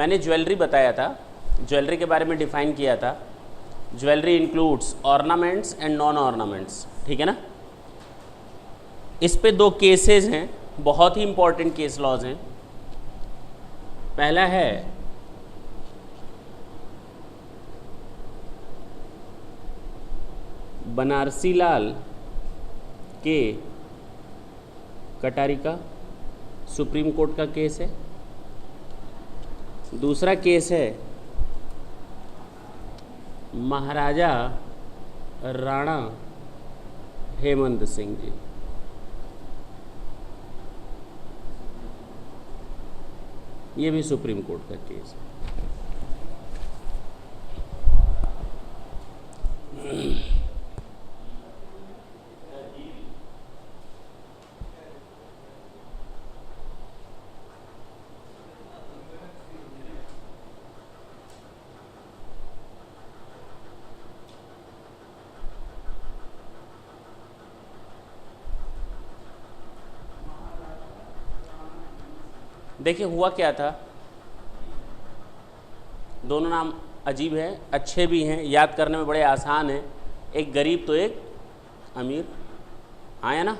मैंने ज्वेलरी बताया था, ज्वेलरी के बारे में डिफाइन किया था। Jewellery includes ornaments and non ornaments, ठीक है ना। इस पे दो केसेस हैं, बहुत ही इंपॉर्टेंट केस लॉज हैं। पहला है बनारसी लाल के कटारी का, सुप्रीम कोर्ट का केस है। दूसरा केस है महाराजा राणा हेमंत सिंह जी। ये भी सुप्रीम कोर्ट का केस है। देखिए हुआ क्या था, दोनों नाम अजीब हैं, अच्छे भी हैं, याद करने में बड़े आसान हैं। एक गरीब तो एक अमीर, आया ना।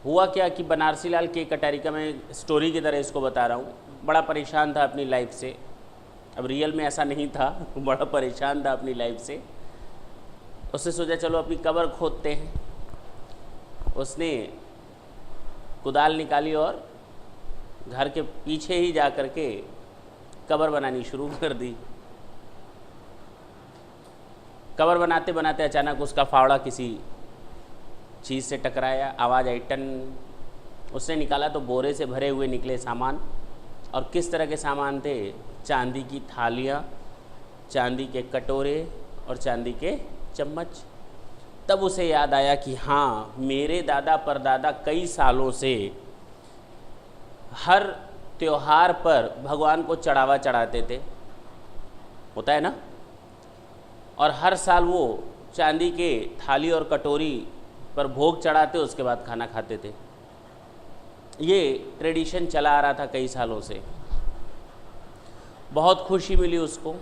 हुआ क्या कि बनारसी लाल के कटारी का, मैं स्टोरी की तरह इसको बता रहा हूँ, बड़ा परेशान था अपनी लाइफ से। अब रियल में ऐसा नहीं था, बड़ा परेशान था अपनी लाइफ से। उसने सोचा चलो अपनी कब्र खोदते हैं। उसने कुदाल निकाली और घर के पीछे ही जा कर के कब्र बनानी शुरू कर दी। कब्र बनाते बनाते अचानक उसका फावड़ा किसी चीज़ से टकराया, आवाज़ आई टन। उसने निकाला तो बोरे से भरे हुए निकले सामान। और किस तरह के सामान थे? चांदी की थालियाँ, चांदी के कटोरे और चांदी के चम्मच। तब उसे याद आया कि हाँ, मेरे दादा परदादा कई सालों से हर त्योहार पर भगवान को चढ़ावा चढ़ाते थे, होता है ना। और हर साल वो चांदी के थाली और कटोरी पर भोग चढ़ाते, उसके बाद खाना खाते थे। ये ट्रेडिशन चला आ रहा था कई सालों से। बहुत खुशी मिली उसको,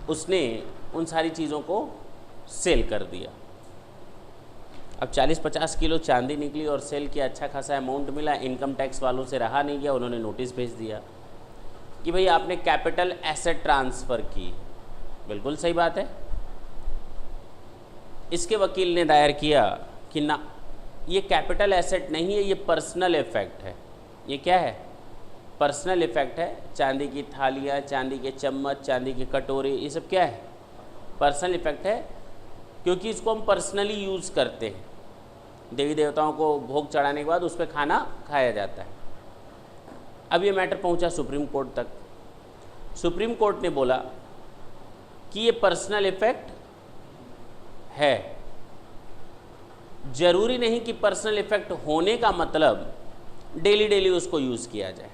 उसने उन सारी चीज़ों को सेल कर दिया। अब 40-50 किलो चांदी निकली और सेल किया, अच्छा खासा अमाउंट मिला। इनकम टैक्स वालों से रहा नहीं गया, उन्होंने नोटिस भेज दिया कि भाई आपने कैपिटल एसेट ट्रांसफ़र की। बिल्कुल सही बात है। इसके वकील ने दायर किया कि ना, ये कैपिटल एसेट नहीं है, ये पर्सनल इफेक्ट है। ये क्या है? पर्सनल इफेक्ट है। चांदी की थालियाँ, चांदी के चम्मच, चांदी के कटोरे, ये सब क्या है? पर्सनल इफेक्ट है, क्योंकि इसको हम पर्सनली यूज़ करते हैं। देवी देवताओं को भोग चढ़ाने के बाद उस पर खाना खाया जाता है। अब ये मैटर पहुंचा सुप्रीम कोर्ट तक। सुप्रीम कोर्ट ने बोला कि ये पर्सनल इफेक्ट है। जरूरी नहीं कि पर्सनल इफेक्ट होने का मतलब डेली डेली उसको यूज़ किया जाए।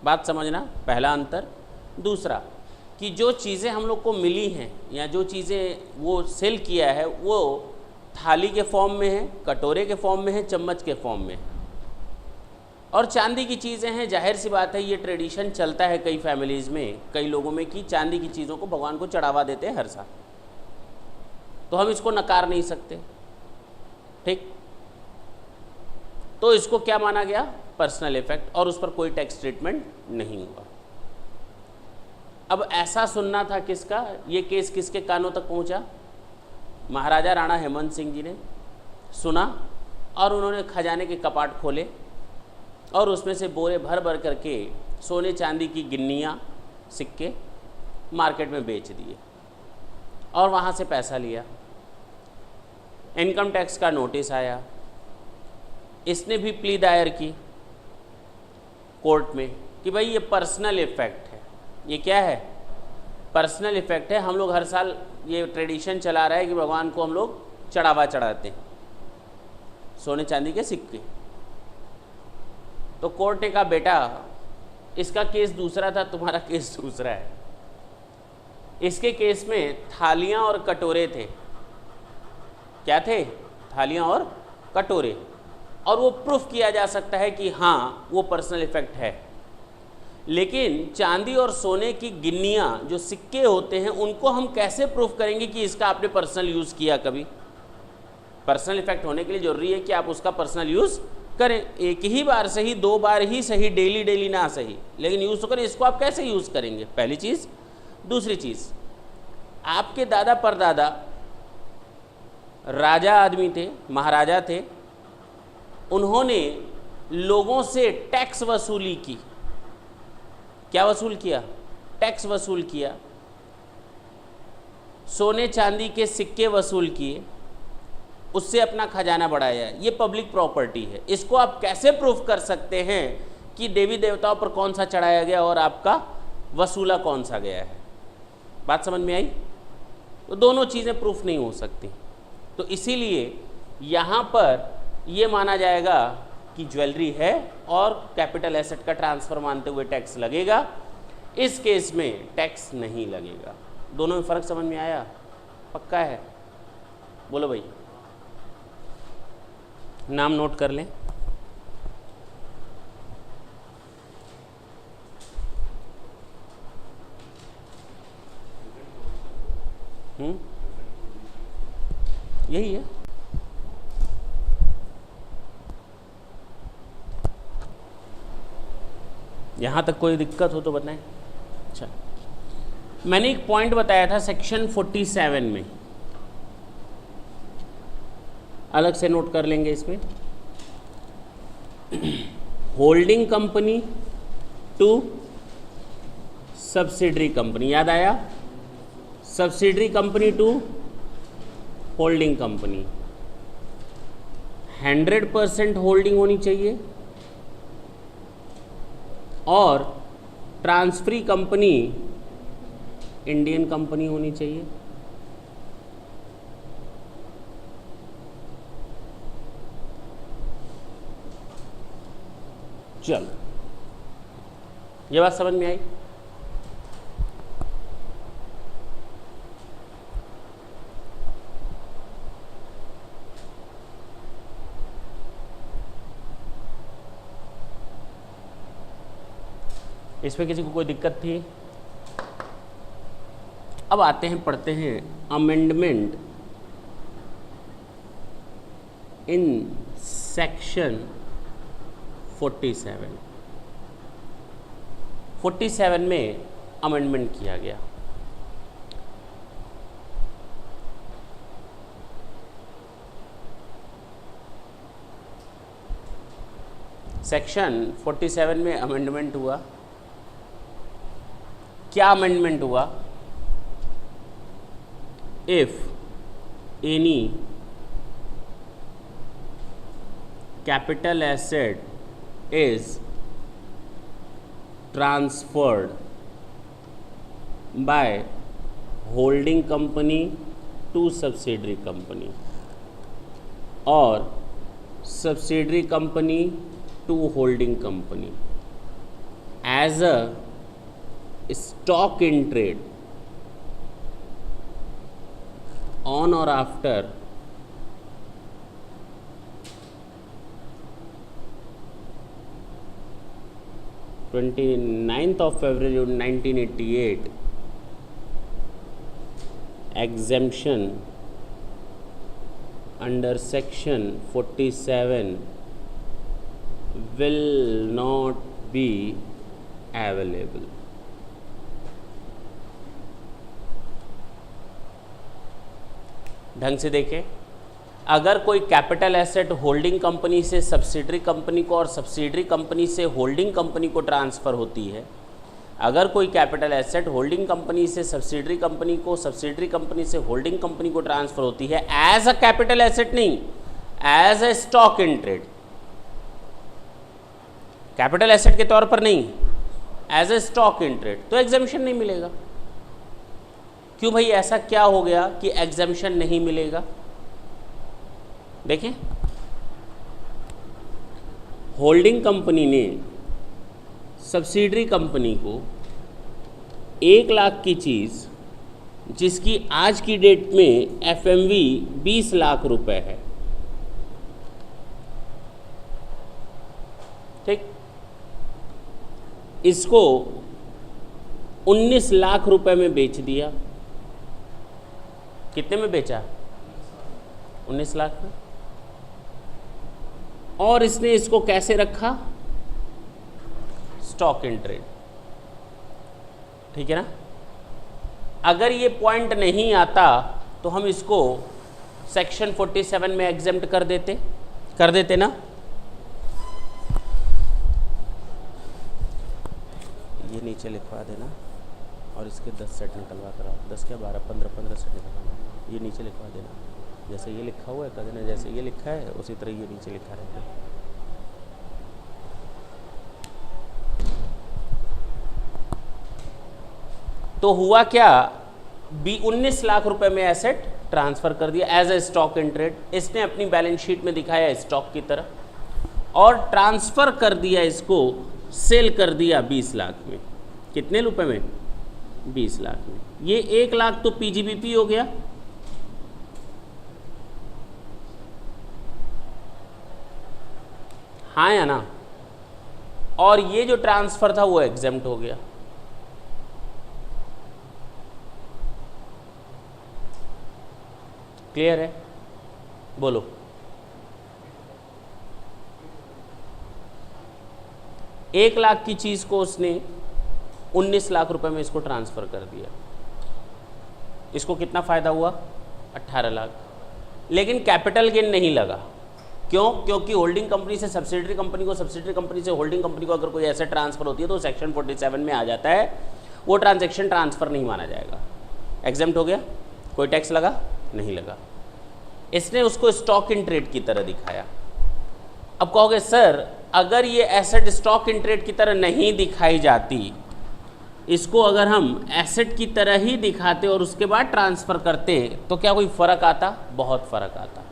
बात समझना, पहला अंतर। दूसरा कि जो चीज़ें हम लोग को मिली हैं या जो चीज़ें वो सेल किया है, वो थाली के फॉर्म में है, कटोरे के फॉर्म में है, चम्मच के फॉर्म में है। और चांदी की चीज़ें हैं, जाहिर सी बात है, ये ट्रेडिशन चलता है कई फैमिलीज़ में, कई लोगों में, कि चांदी की चीज़ों को भगवान को चढ़ावा देते हैं हर साल। तो हम इसको नकार नहीं सकते, ठीक। तो इसको क्या माना गया? पर्सनल इफेक्ट, और उस पर कोई टैक्स ट्रीटमेंट नहीं हुआ। अब ऐसा सुनना था किसका? ये केस किसके कानों तक पहुंचा? महाराजा राणा हेमंत सिंह जी ने सुना और उन्होंने खजाने के कपाट खोले और उसमें से बोरे भर भर करके सोने चांदी की गिन्नियाँ, सिक्के मार्केट में बेच दिए और वहाँ से पैसा लिया। इनकम टैक्स का नोटिस आया, इसने भी प्ली दायर की कोर्ट में कि भाई ये पर्सनल इफेक्ट है। ये क्या है? पर्सनल इफेक्ट है। हम लोग हर साल ये ट्रेडिशन चला रहा है कि भगवान को हम लोग चढ़ावा चढ़ाते हैं, सोने चांदी के सिक्के। तो कोर्ट ने कहा बेटा, इसका केस दूसरा था, तुम्हारा केस दूसरा है। इसके केस में थालियां और कटोरे थे। क्या थे? थालियां और कटोरे। और वो प्रूफ किया जा सकता है कि हाँ, वो पर्सनल इफेक्ट है। लेकिन चांदी और सोने की गिन्नियाँ जो सिक्के होते हैं उनको हम कैसे प्रूफ करेंगे कि इसका आपने पर्सनल यूज़ किया? कभी पर्सनल इफेक्ट होने के लिए जरूरी है कि आप उसका पर्सनल यूज़ करें, एक ही बार सही, 2 बार ही सही, डेली डेली ना सही, लेकिन यूज़ तो करें। इसको आप कैसे यूज़ करेंगे? पहली चीज़। दूसरी चीज़, आपके दादा परदादा राजा आदमी थे, महाराजा थे, उन्होंने लोगों से टैक्स वसूली की। क्या वसूल किया? टैक्स वसूल किया। सोने चांदी के सिक्के वसूल किए, उससे अपना खजाना बढ़ाया। ये पब्लिक प्रॉपर्टी है। इसको आप कैसे प्रूफ कर सकते हैं कि देवी देवताओं पर कौन सा चढ़ाया गया और आपका वसूला कौन सा गया है? बात समझ में आई? तो दोनों चीज़ें प्रूफ नहीं हो सकती। तो इसीलिए यहाँ पर ये माना जाएगा कि ज्वेलरी है और कैपिटल एसेट का ट्रांसफ़र मानते हुए टैक्स लगेगा। इस केस में टैक्स नहीं लगेगा। दोनों में फ़र्क समझ में आया? पक्का है? बोलो भाई। नाम नोट कर लें। यही है। यहाँ तक कोई दिक्कत हो तो बताएं। अच्छा, मैंने एक पॉइंट बताया था सेक्शन 47 में, अलग से नोट कर लेंगे इसमें। Holding company to subsidiary company, याद आया? Subsidiary company to holding company, 100% holding होनी चाहिए और ट्रांसफरी कंपनी इंडियन कंपनी होनी चाहिए। चलो, ये बात समझ में आई? इसमें किसी को कोई दिक्कत थी? अब आते हैं, पढ़ते हैं अमेंडमेंट इन सेक्शन 47। 47 में अमेंडमेंट किया गया। सेक्शन 47 में अमेंडमेंट हुआ। क्या अमेंडमेंट हुआ? If any capital asset is transferred by holding company to subsidiary company or subsidiary company to holding company as a stock in trade on or after 29th of February 1988, exemption under section 47 will not be available. ढंग से देखें, अगर कोई capital asset holding company से subsidiary company को और subsidiary company से holding company को ट्रांसफ़र होती है, अगर कोई कैपिटल एसेट होल्डिंग कंपनी से सब्सिडरी कंपनी को, सब्सिडरी कंपनी से होल्डिंग कंपनी को ट्रांसफ़र होती है एज अ कैपिटल एसेट, नहीं as a stock in trade, capital asset के तौर पर नहीं, as a stock in trade, तो एग्जेम्पशन नहीं मिलेगा। क्यों भाई, ऐसा क्या हो गया कि एग्जेम्पशन नहीं मिलेगा? देखें, होल्डिंग कंपनी ने सब्सिडरी कंपनी को 1 लाख की चीज़, जिसकी आज की डेट में एफएमवी 20 लाख रुपए है, ठीक, इसको 19 लाख रुपए में बेच दिया। कितने में बेचा? 19 लाख में। और इसने इसको कैसे रखा? Stock in trade. ठीक है ना? अगर ये पॉइंट नहीं आता तो हम इसको सेक्शन 47 में एग्जेम्प्ट कर देते ना। ये नीचे लिखवा देना और इसके 10 सेट निकलवा कर आओ। 10 क्या 12 15 सेट निकलवा। ये नीचे लिखवा देना, जैसे ये लिखा हुआ है कर देना, जैसे ये लिखा है उसी तरह ये नीचे लिखा रहता है। तो हुआ क्या? 19 लाख रुपए में एसेट ट्रांसफर कर दिया as a stock in trade. इसने अपनी बैलेंस शीट में दिखाया स्टॉक की तरह, और ट्रांसफर कर दिया इसको, सेल कर दिया 20 लाख में। कितने रुपए में? 20 लाख में। ये 1 लाख तो पीजीबीपी हो गया, हाँ या ना? और ये जो ट्रांसफर था वो एग्जेम्प्ट हो गया। क्लियर है? बोलो। एक लाख की चीज को उसने 19 लाख रुपए में इसको ट्रांसफर कर दिया। इसको कितना फायदा हुआ? 18 लाख। लेकिन कैपिटल गेन नहीं लगा। क्यों? क्योंकि होल्डिंग कंपनी से सब्सिडरी कंपनी को, सब्सिडरी कंपनी से होल्डिंग कंपनी को अगर कोई एसेट ट्रांसफर होती है तो सेक्शन 47 में आ जाता है, वो ट्रांजैक्शन ट्रांसफर नहीं माना जाएगा। एग्जेम्प्ट हो गया। कोई टैक्स लगा? नहीं लगा। इसने उसको स्टॉक इन ट्रेड की तरह दिखाया। अब कहोगे सर अगर ये एसेट स्टॉक इन ट्रेड की तरह नहीं दिखाई जाती, इसको अगर हम एसेट की तरह ही दिखाते और उसके बाद ट्रांसफर करते तो क्या कोई फर्क आता? बहुत फर्क आता।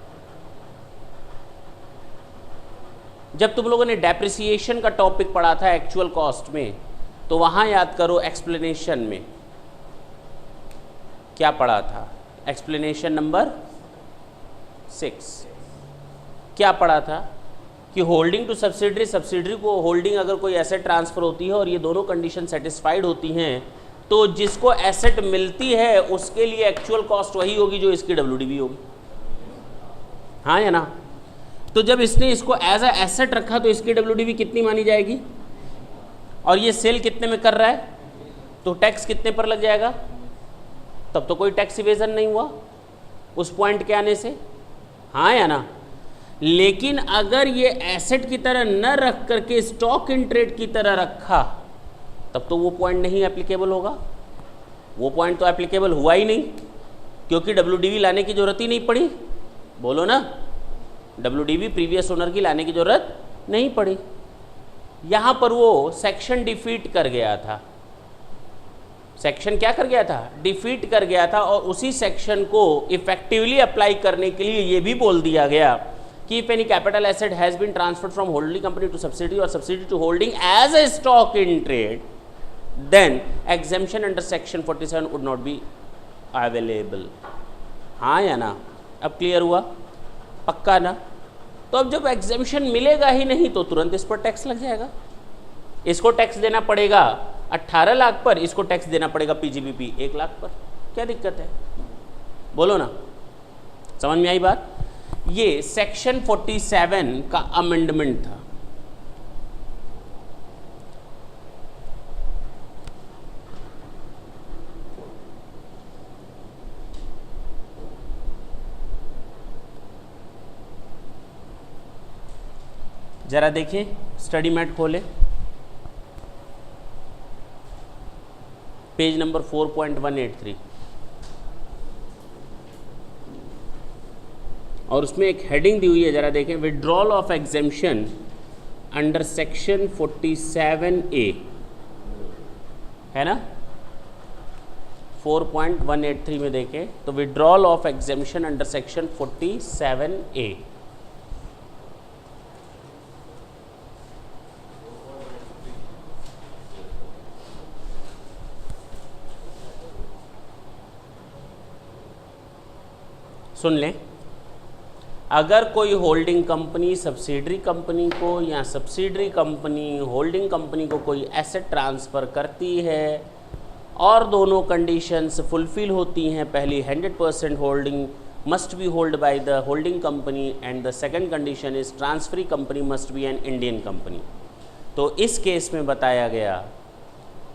जब तुम लोगों ने डेप्रिसिएशन का टॉपिक पढ़ा था एक्चुअल कॉस्ट में, तो वहां याद करो एक्सप्लेनेशन में क्या पढ़ा था। एक्सप्लेनेशन नंबर 6 क्या पढ़ा था कि होल्डिंग टू सब्सिडरी, सब्सिडरी को होल्डिंग अगर कोई एसेट ट्रांसफर होती है और ये दोनों कंडीशन सेटिस्फाइड होती हैं तो जिसको एसेट मिलती है उसके लिए एक्चुअल कॉस्ट वही होगी जो इसकी डब्ल्यूडीवी होगी, हाँ या ना? तो जब इसने इसको एज अ एसेट रखा तो इसकी डब्ल्यूडीवी कितनी मानी जाएगी? और ये सेल कितने में कर रहा है तो टैक्स कितने पर लग जाएगा? तब तो कोई टैक्स इवेजन नहीं हुआ उस पॉइंट के आने से, हाँ या ना? लेकिन अगर ये एसेट की तरह न रख करके स्टॉक इन ट्रेड की तरह रखा तब तो वो पॉइंट नहीं एप्लीकेबल होगा। वो पॉइंट तो एप्लीकेबल हुआ ही नहीं क्योंकि डब्ल्यूडीवी लाने की जरूरत ही नहीं पड़ी। बोलो ना, डब्ल्यूडीवी प्रीवियस ओनर की लाने की जरूरत नहीं पड़ी। यहां पर वो सेक्शन डिफीट कर गया था। सेक्शन क्या कर गया था? डिफीट कर गया था। और उसी सेक्शन को इफेक्टिवली अप्लाई करने के लिए ये भी बोल दिया गया कि if any capital asset has been transferred from holding company to subsidy or subsidy to holding as a stock in trade then exemption under section 47 would not be available, हाँ या ना? अब क्लियर हुआ? पक्का ना? तो अब जब एग्जेम्पशन मिलेगा ही नहीं तो तुरंत इस पर टैक्स लग जाएगा। इसको टैक्स देना पड़ेगा 18 लाख पर, इसको टैक्स देना पड़ेगा पीजीबीपी 1 लाख पर। क्या दिक्कत है? बोलो ना। समझ में आई बात? ये सेक्शन 47 का अमेंडमेंट था। जरा देखिए, स्टडी मैट खोले, पेज नंबर 4.183 और उसमें एक हेडिंग दी हुई है, जरा देखें, withdrawal of exemption under section 47A, है ना? 4.183 में देखें तो withdrawal of exemption under section 47A। सुन लें, अगर कोई होल्डिंग कंपनी सब्सिडरी कंपनी को या सब्सिडरी कंपनी होल्डिंग कंपनी को कोई एसेट ट्रांसफ़र करती है और दोनों कंडीशंस फुलफिल होती हैं, पहली 100% holding must B hold by the holding company and the second condition is transferee company must be an Indian company. तो इस केस में बताया गया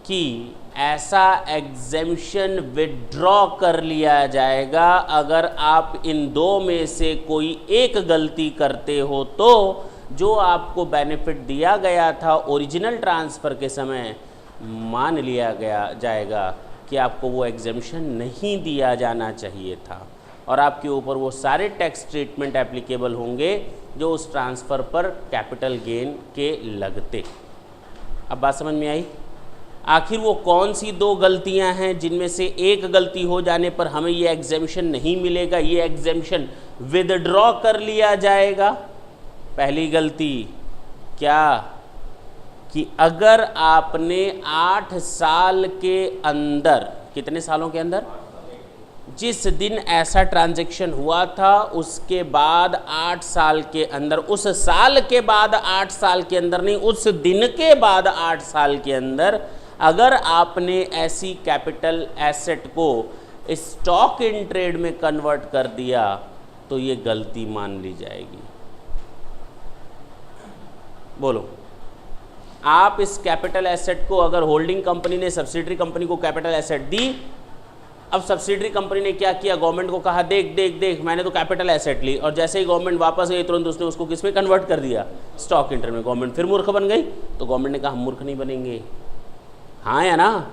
कि ऐसा एग्जेम्पशन विड्रॉ कर लिया जाएगा अगर आप इन दो में से कोई एक गलती करते हो, तो जो आपको बेनिफिट दिया गया था ओरिजिनल ट्रांसफ़र के समय मान लिया जाएगा कि आपको वो एग्जेम्पशन नहीं दिया जाना चाहिए था और आपके ऊपर वो सारे टैक्स ट्रीटमेंट एप्लीकेबल होंगे जो उस ट्रांसफ़र पर कैपिटल गेन के लगते। अब बात समझ में आई? आखिर वो कौन सी दो गलतियां हैं जिनमें से एक गलती हो जाने पर हमें ये एग्जेम्पशन नहीं मिलेगा, ये एग्जेम्पशन विदड्रॉ कर लिया जाएगा? पहली गलती क्या कि अगर आपने 8 साल के अंदर, कितने सालों के अंदर, जिस दिन ऐसा ट्रांजैक्शन हुआ था उसके बाद 8 साल के अंदर, उस साल के बाद 8 साल के अंदर नहीं, उस दिन के बाद 8 साल के अंदर अगर आपने ऐसी कैपिटल एसेट को स्टॉक इन ट्रेड में कन्वर्ट कर दिया तो ये गलती मान ली जाएगी। बोलो, आप इस कैपिटल एसेट को, अगर होल्डिंग कंपनी ने सब्सिडरी कंपनी को कैपिटल एसेट दी, अब सब्सिडरी कंपनी ने क्या किया, गवर्नमेंट को कहा देख देख देख मैंने तो कैपिटल एसेट ली, और जैसे ही गवर्नमेंट वापस गई तुरंत उसने उसको किस में कन्वर्ट कर दिया, स्टॉक इन ट्रेड में। गवर्नमेंट फिर मूर्ख बन गई। तो गवर्नमेंट ने कहा हम मूर्ख नहीं बनेंगे, हाँ या ना,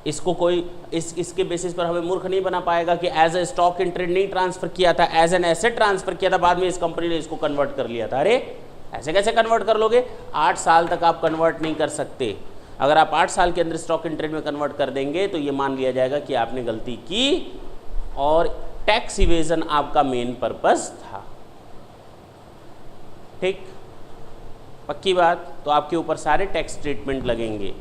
इसको कोई इसके बेसिस पर हमें मूर्ख नहीं बना पाएगा कि as a stock in trade नहीं ट्रांसफ़र किया था, एज एन एसेट ट्रांसफ़र किया था, बाद में इस कंपनी ने इसको कन्वर्ट कर लिया था। अरे ऐसे कैसे कन्वर्ट कर लोगे? 8 साल तक आप कन्वर्ट नहीं कर सकते। अगर आप 8 साल के अंदर स्टॉक इन ट्रेड में कन्वर्ट कर देंगे तो ये मान लिया जाएगा कि आपने गलती की और टैक्स इवेजन आपका मेन पर्पस था। ठीक, पक्की बात? तो आपके ऊपर सारे टैक्स ट्रीटमेंट लगेंगे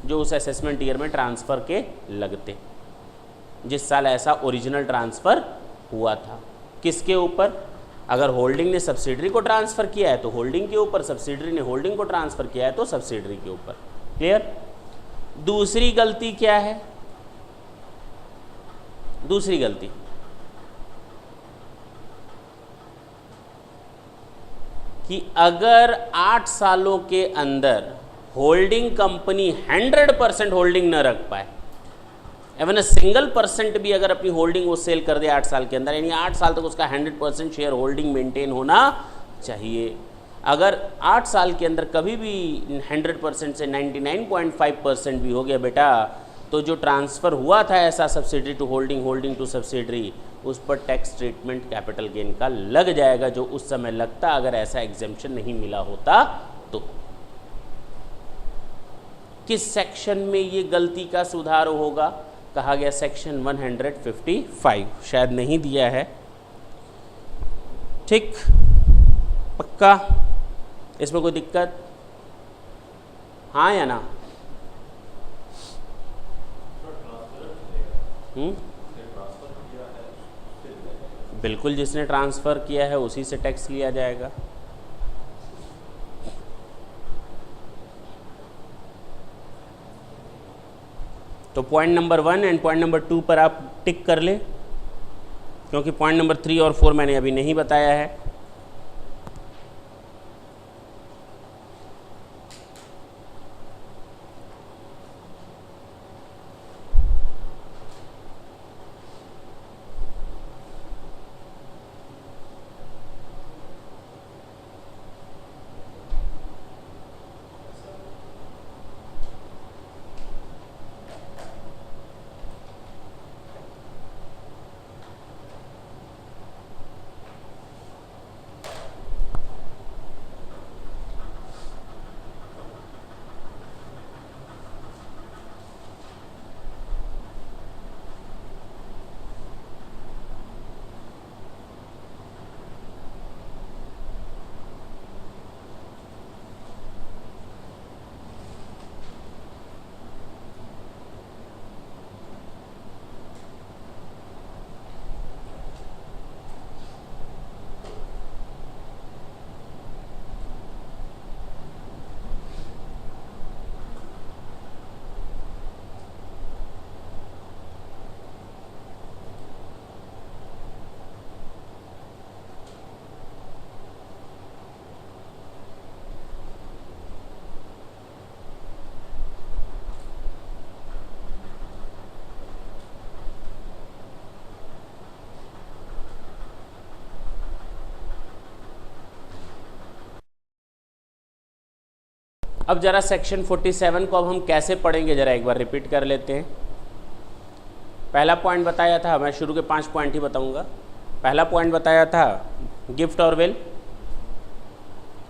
जो उस असेसमेंट ईयर में ट्रांसफ़र के लगते, जिस साल ऐसा ओरिजिनल ट्रांसफ़र हुआ था। किसके ऊपर? अगर होल्डिंग ने सब्सिडरी को ट्रांसफ़र किया है तो होल्डिंग के ऊपर, सब्सिडरी ने होल्डिंग को ट्रांसफ़र किया है तो सब्सिडरी के ऊपर। क्लियर? दूसरी गलती क्या है? दूसरी गलती कि अगर 8 सालों के अंदर होल्डिंग कंपनी 100% होल्डिंग न रख पाए, एवन अ सिंगल परसेंट भी अगर अपनी होल्डिंग वो सेल कर दे 8 साल के अंदर, यानी 8 साल तक उसका 100% शेयर होल्डिंग मेंटेन होना चाहिए। अगर 8 साल के अंदर कभी भी 100% से 99.5% भी हो गया बेटा, तो जो ट्रांसफ़र हुआ था ऐसा subsidiary to holding, holding to subsidiary, उस पर टैक्स ट्रीटमेंट कैपिटल गेन का लग जाएगा, जो उस समय लगता अगर ऐसा एग्जेम्पशन नहीं मिला होता तो। किस सेक्शन में ये गलती का सुधार होगा? कहा गया सेक्शन 155, शायद नहीं दिया है। ठीक, पक्का? इसमें कोई दिक्कत? हाँ या ना? बिल्कुल, जिसने ट्रांसफ़र किया है उसी से टैक्स लिया जाएगा। तो point number 1 and point number 2 पर आप टिक कर ले, क्योंकि पॉइंट नंबर 3 और 4 मैंने अभी नहीं बताया है। अब जरा सेक्शन 47 को अब हम कैसे पढ़ेंगे जरा एक बार रिपीट कर लेते हैं। पहला पॉइंट बताया था, मैं शुरू के 5 पॉइंट ही बताऊंगा। पहला पॉइंट बताया था गिफ्ट और विल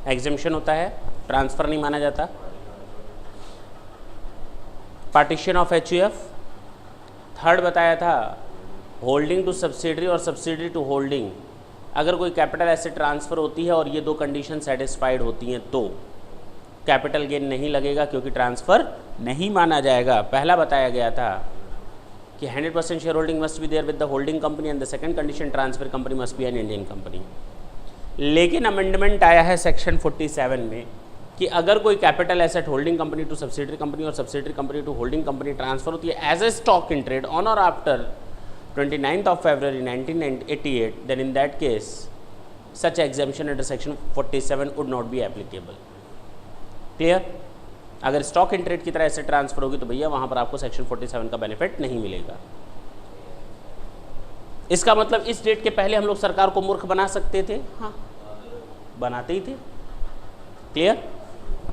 एग्जेम्पशन होता है, ट्रांसफ़र नहीं माना जाता। Partition of HUF. थर्ड बताया था होल्डिंग टू सब्सिडरी और सब्सिडरी टू होल्डिंग, अगर कोई कैपिटल एसेट ट्रांसफ़र होती है और ये दो कंडीशन सेटिस्फाइड होती हैं तो कैपिटल गेन नहीं लगेगा क्योंकि ट्रांसफ़र नहीं माना जाएगा। पहला बताया गया था कि 100% share holding must be there with the holding company and the second condition transfer company must be an Indian company. लेकिन अमेंडमेंट आया है सेक्शन 47 में कि अगर कोई capital asset holding company to subsidiary company और subsidiary company to holding company transfer होती है as a stock in trade on or after 29th of February 1988, then in that case such exemption under section 47 would not be applicable. Clear? अगर stock in trade की तरह ऐसे transfer होगी तो भैया वहां पर आपको सेक्शन 47 का बेनिफिट नहीं मिलेगा। इसका मतलब इस डेट के पहले हम लोग सरकार को मूर्ख बना सकते थे, हाँ बनाते ही थे। क्लियर?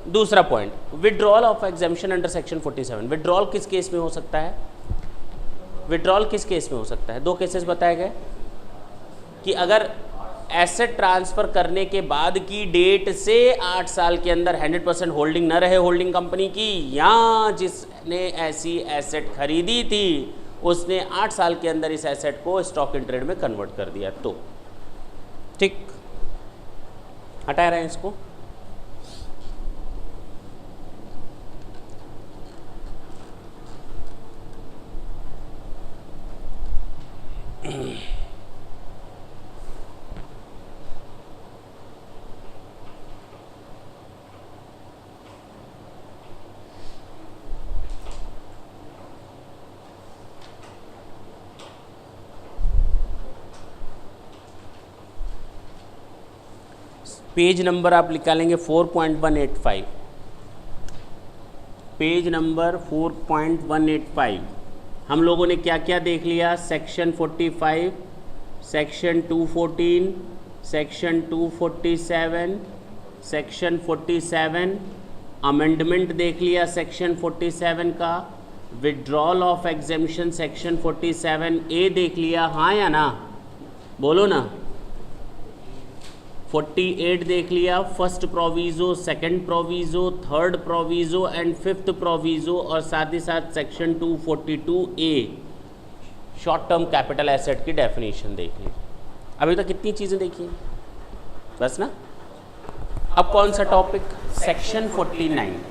दूसरा point, withdrawal of exemption under section 47। Withdrawal किस केस में हो सकता है? विड्रॉल किस केस में हो सकता है? दो केसेस बताए गए कि अगर एसेट ट्रांसफर करने के बाद की डेट से 8 साल के अंदर 100% होल्डिंग न रहे होल्डिंग कंपनी की, या जिसने ऐसी एसेट खरीदी थी उसने 8 साल के अंदर इस एसेट को स्टॉक इन ट्रेड में कन्वर्ट कर दिया तो ठीक, हटा रहे हैं इसको। पेज नंबर आप निकालेंगे 4.185, पेज नंबर 4.185। हम लोगों ने क्या क्या देख लिया? Section 45, section 214, section 247, section 47, amendment देख लिया सेक्शन 47 का, withdrawal of exemption section 47A देख लिया, हाँ या ना? बोलो ना। 48 देख लिया, first proviso, second proviso, third proviso and fifth proviso, और साथ ही साथ section 242A short term capital asset की डेफिनेशन देख ली। अभी तक कितनी चीज़ें देखी बस ना। अब कौन सा टॉपिक? सेक्शन 49।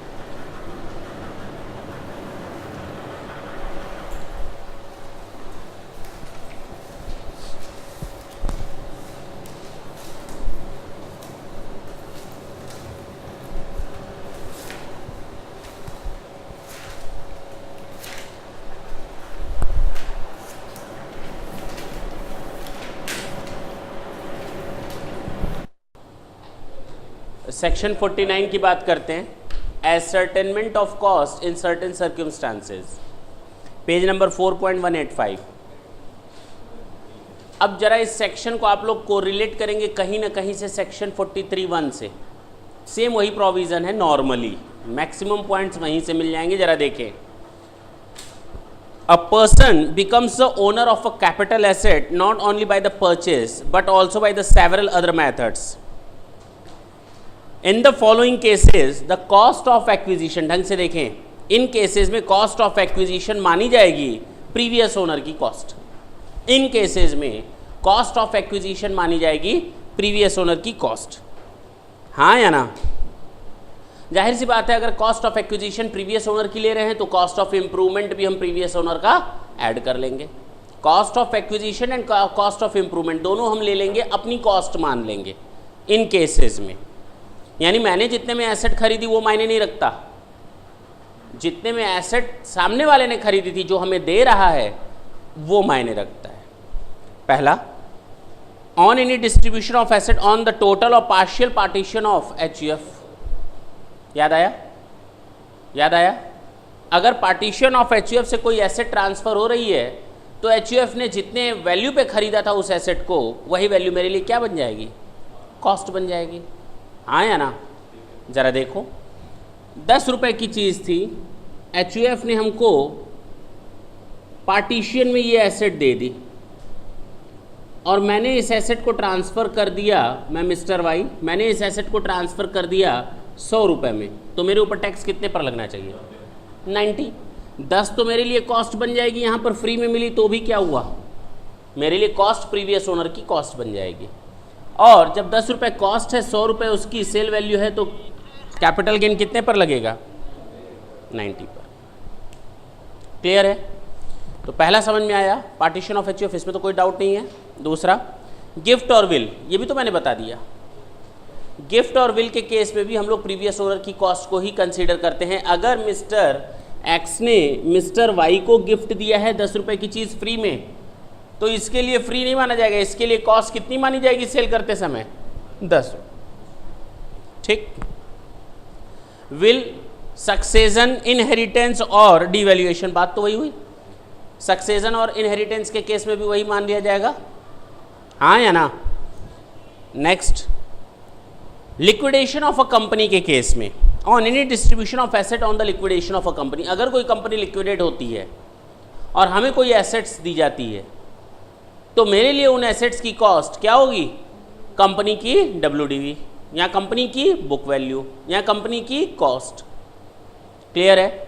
सेक्शन 49 की बात करते हैं। Ascertainment of cost in certain circumstances, page number 4.185। अब जरा इस सेक्शन को आप लोग कोरिलेट करेंगे कहीं ना कहीं से सेक्शन 43(1) से। सेम वही प्रोविज़न है नॉर्मली, मैक्सिमम पॉइंट्स वहीं से मिल जाएंगे। जरा देखें, a person becomes the owner of a capital asset not only by the purchase but also by the several other methods. In the following cases the cost of acquisition, ढंग से देखें, इन cases में cost of acquisition मानी जाएगी previous owner की cost. इन cases में cost of acquisition मानी जाएगी प्रीवियस ओनर की कॉस्ट, हाँ या ना? जाहिर सी बात है, अगर cost of acquisition previous owner की ले रहे हैं तो कॉस्ट ऑफ इंप्रूवमेंट भी हम प्रीवियस ओनर का ऐड कर लेंगे। Cost of acquisition and cost of improvement दोनों हम ले लेंगे, अपनी कॉस्ट मान लेंगे इन केसेस में। यानी मैंने जितने में एसेट खरीदी वो मायने नहीं रखता, जितने में एसेट सामने वाले ने खरीदी थी जो हमें दे रहा है वो मायने रखता है। पहला, on any distribution of asset on the total और पार्शियल पार्टीशन ऑफ एचयूएफ। याद आया? याद आया? अगर पार्टीशन ऑफ एचयूएफ से कोई एसेट ट्रांसफर हो रही है तो एचयूएफ ने जितने वैल्यू पे खरीदा था उस एसेट को, वही वैल्यू मेरे लिए क्या बन जाएगी? कॉस्ट बन जाएगी, हाँ या ना? जरा देखो, ₹10 की चीज़ थी, HUF ने हमको पार्टीशन में ये एसेट दे दी और मैंने इस एसेट को ट्रांसफ़र कर दिया, मैं मिस्टर वाई, मैंने इस एसेट को ट्रांसफ़र कर दिया ₹100 में, तो मेरे ऊपर टैक्स कितने पर लगना चाहिए? 90। 10 तो मेरे लिए कॉस्ट बन जाएगी, यहाँ पर फ्री में मिली तो भी क्या हुआ, मेरे लिए कॉस्ट प्रीवियस ओनर की कॉस्ट बन जाएगी। और जब ₹10 कॉस्ट है, ₹100 उसकी सेल वैल्यू है, तो कैपिटल गेन कितने पर लगेगा? 90 पर। क्लियर है? तो पहला समझ में आया, पार्टीशन ऑफ HUF, इसमें तो कोई डाउट नहीं है। दूसरा, गिफ्ट और विल, ये भी तो मैंने बता दिया। गिफ्ट और विल के केस में भी हम लोग प्रीवियस ओनर की कॉस्ट को ही कंसीडर करते हैं। अगर मिस्टर एक्स ने मिस्टर वाई को गिफ्ट दिया है ₹10 की चीज़ फ्री में, तो इसके लिए फ्री नहीं माना जाएगा, इसके लिए कॉस्ट कितनी मानी जाएगी सेल करते समय? 10। ठीक। विल, सक्सेशन, इनहेरिटेंस और डिवैल्यूएशन, बात तो वही हुई। सक्सेशन और इनहेरिटेंस के केस में भी वही मान लिया जाएगा, हाँ या ना? Next, liquidation of a company के केस में, on any distribution of asset on the liquidation of a company, अगर कोई कंपनी लिक्विडेट होती है और हमें कोई एसेट्स दी जाती है, तो मेरे लिए उन एसेट्स की कॉस्ट क्या होगी? कंपनी की WDV या कंपनी की बुक वैल्यू या कंपनी की कॉस्ट। क्लियर है?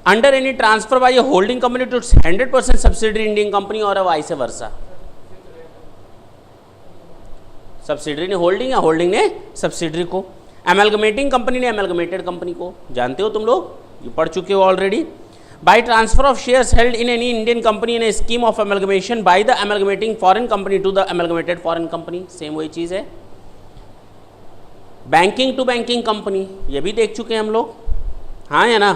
Under any transfer by a holding company to 100% subsidiary Indian company और वाइस वर्सा, सब्सिडरी ने होल्डिंग या होल्डिंग ने सब्सिडरी को, एमलगमेटिंग कंपनी ने एमलगमेटेड कंपनी को, जानते हो तुम लोग, ये पढ़ चुके हो already. By transfer of shares held in any Indian company in a scheme of amalgamation by the amalgamating foreign company to the amalgamated foreign company, same वही चीज़ है। बैंकिंग टू बैंकिंग कंपनी, ये भी देख चुके हैं हम लोग, हाँ या ना?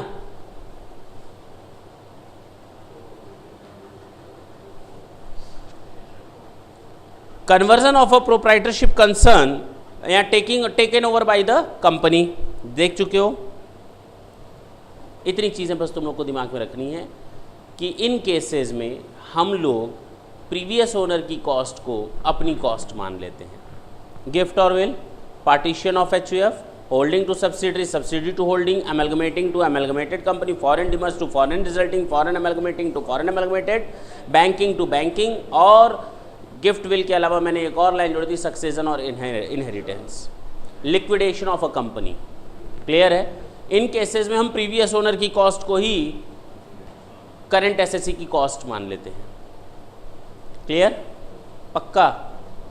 Conversion of a proprietorship concern या taken over by the company, देख चुके हो। इतनी चीज़ें बस तुम लोग को दिमाग में रखनी है कि इन केसेस में हम लोग प्रीवियस ओनर की कॉस्ट को अपनी कॉस्ट मान लेते हैं। गिफ्ट और will, partition of HUF, holding to subsidiary, subsidiary to holding, amalgamating to amalgamated company, foreign demerge to foreign resulting, foreign amalgamating to foreign amalgamated, banking to banking, और gift will के अलावा मैंने एक और लाइन जोड़ दी, succession और inheritance, liquidation of a company. Clear है? इन केसेस में हम प्रीवियस ओनर की कॉस्ट को ही करंट एसेसी की कॉस्ट मान लेते हैं। क्लियर? पक्का?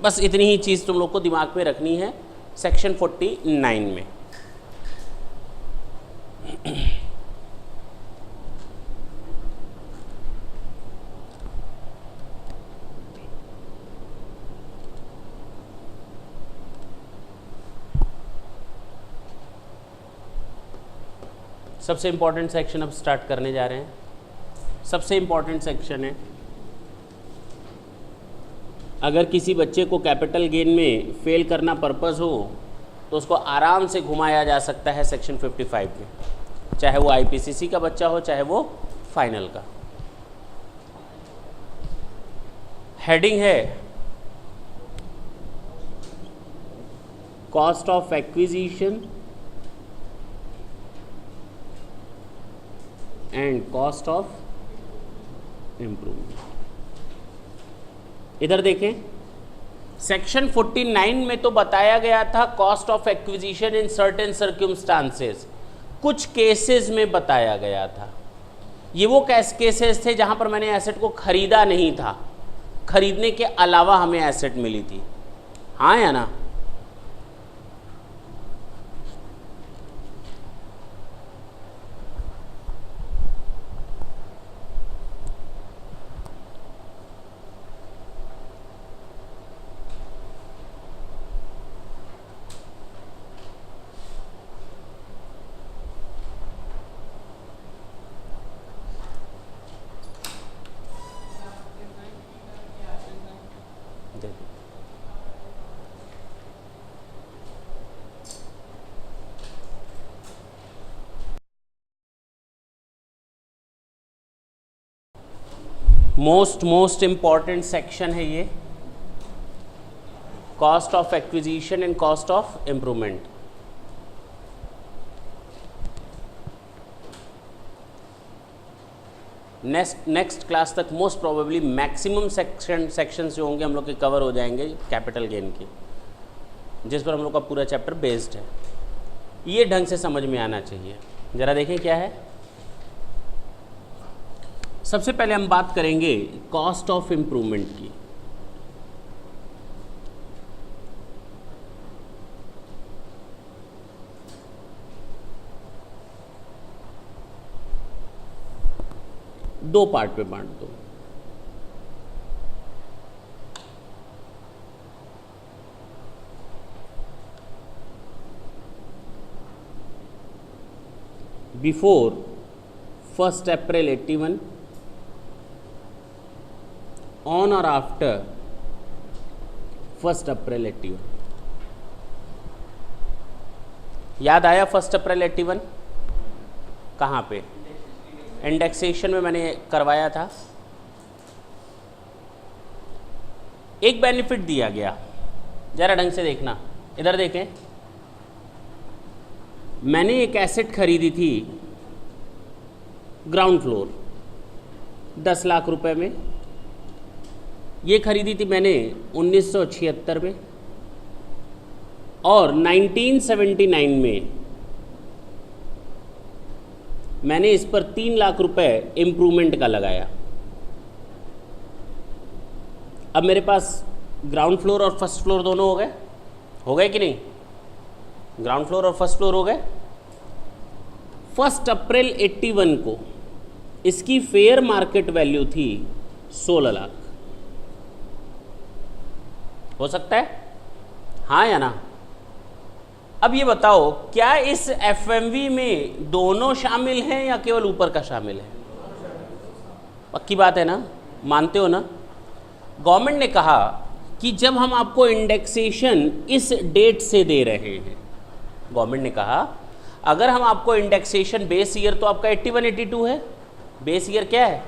बस इतनी ही चीज़ तुम लोग को दिमाग में रखनी है सेक्शन 49 में। सबसे इंपॉर्टेंट सेक्शन अब स्टार्ट करने जा रहे हैं। सबसे इंपॉर्टेंट सेक्शन है, अगर किसी बच्चे को कैपिटल गेन में फेल करना पर्पस हो तो उसको आराम से घुमाया जा सकता है सेक्शन 55 में, चाहे वो IPCC का बच्चा हो चाहे वो फाइनल का। हेडिंग है cost of acquisition and cost of improvement. इधर देखें, सेक्शन 49 में तो बताया गया था cost of acquisition in certain circumstances, कुछ केसेस में बताया गया था। ये वो केसेस थे जहां पर मैंने एसेट को खरीदा नहीं था, खरीदने के अलावा हमें एसेट मिली थी, हाँ या ना? मोस्ट इंपॉर्टेंट सेक्शन है ये, cost of acquisition and cost of improvement. Next class तक मोस्ट प्रोबेबली मैक्सिमम सेक्शंस जो होंगे हम लोग के कवर हो जाएंगे कैपिटल गेन के, जिस पर हम लोग का पूरा चैप्टर बेस्ड है। ये ढंग से समझ में आना चाहिए। ज़रा देखें क्या है। सबसे पहले हम बात करेंगे कॉस्ट ऑफ इम्प्रूवमेंट की। दो पार्ट पे बांट दो। Before 1 April 81, on or after 1 अप्रैल 81। याद आया 1 अप्रैल 81 कहाँ पे? इंडेक्सेशन में मैंने करवाया था। एक बेनिफिट दिया गया, जरा ढंग से देखना, इधर देखें। मैंने एक एसेट खरीदी थी ग्राउंड फ्लोर 10 लाख रुपए में। ये खरीदी थी मैंने 1976 में, और 1979 में मैंने इस पर 3 लाख रुपए इम्प्रूवमेंट का लगाया। अब मेरे पास ग्राउंड फ्लोर और फर्स्ट फ्लोर दोनों हो गए कि नहीं? ग्राउंड फ्लोर और फर्स्ट फ्लोर हो गए। 1 अप्रैल 81 को इसकी फेयर मार्केट वैल्यू थी 16 लाख। हो सकता है हाँ या ना? अब ये बताओ, क्या इस एफएमवी में दोनों शामिल हैं या केवल ऊपर का शामिल है? पक्की बात है ना? मानते हो ना? गवर्नमेंट ने कहा कि जब हम आपको इंडेक्सेशन इस डेट से दे रहे हैं, गवर्नमेंट ने कहा अगर हम आपको इंडेक्सेशन बेस ईयर तो आपका 81-82 है, बेस ईयर क्या है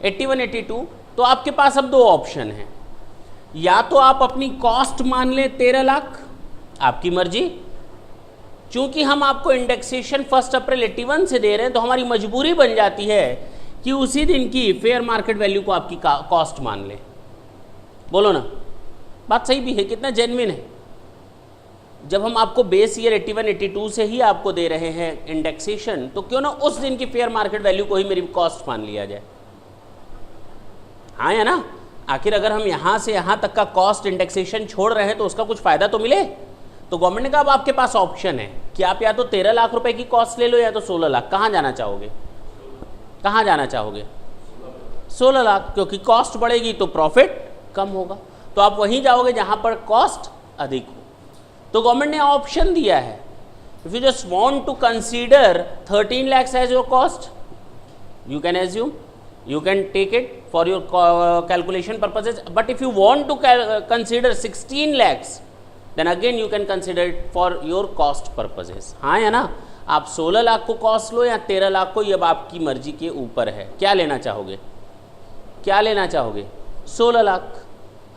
81-82, तो आपके पास अब दो ऑप्शन हैं। या तो आप अपनी कॉस्ट मान लें 13 लाख, आपकी मर्जी। चूंकि हम आपको इंडेक्सेशन 1 अप्रैल 81 से दे रहे हैं तो हमारी मजबूरी बन जाती है कि उसी दिन की फेयर मार्केट वैल्यू को आपकी कॉस्ट मान लें। बोलो ना, बात सही भी है, कितना जेन्युइन है। जब हम आपको बेस ईयर 81-82 से ही आपको दे रहे हैं इंडेक्सेशन, तो क्यों ना उस दिन की फेयर मार्केट वैल्यू को ही मेरी कॉस्ट मान लिया जाए। हाँ या ना? आखिर अगर हम यहाँ से यहाँ तक का कॉस्ट इंडेक्सेशन छोड़ रहे हैं तो उसका कुछ फ़ायदा तो मिले। तो गवर्नमेंट ने कहा अब आपके पास ऑप्शन है कि आप या तो 13 लाख रुपए की कॉस्ट ले लो या तो 16 लाख। कहाँ जाना चाहोगे? कहाँ जाना चाहोगे? 16 लाख, क्योंकि कॉस्ट बढ़ेगी तो प्रॉफिट कम होगा। तो आप वहीं जाओगे जहाँ पर कॉस्ट अधिक हो। तो गवर्नमेंट ने ऑप्शन दिया है, if you just want to consider 13 lakhs as your cost, you can assume, you can take it for your calculation purposes, but if you want to consider 16 lakhs then again you can consider it for your cost purposes। हाँ या ना? आप 16 लाख को cost low या 13 लाख को, ये अब आपकी मर्जी के ऊपर है। क्या लेना चाहोगे? क्या लेना चाहोगे? 16 लाख।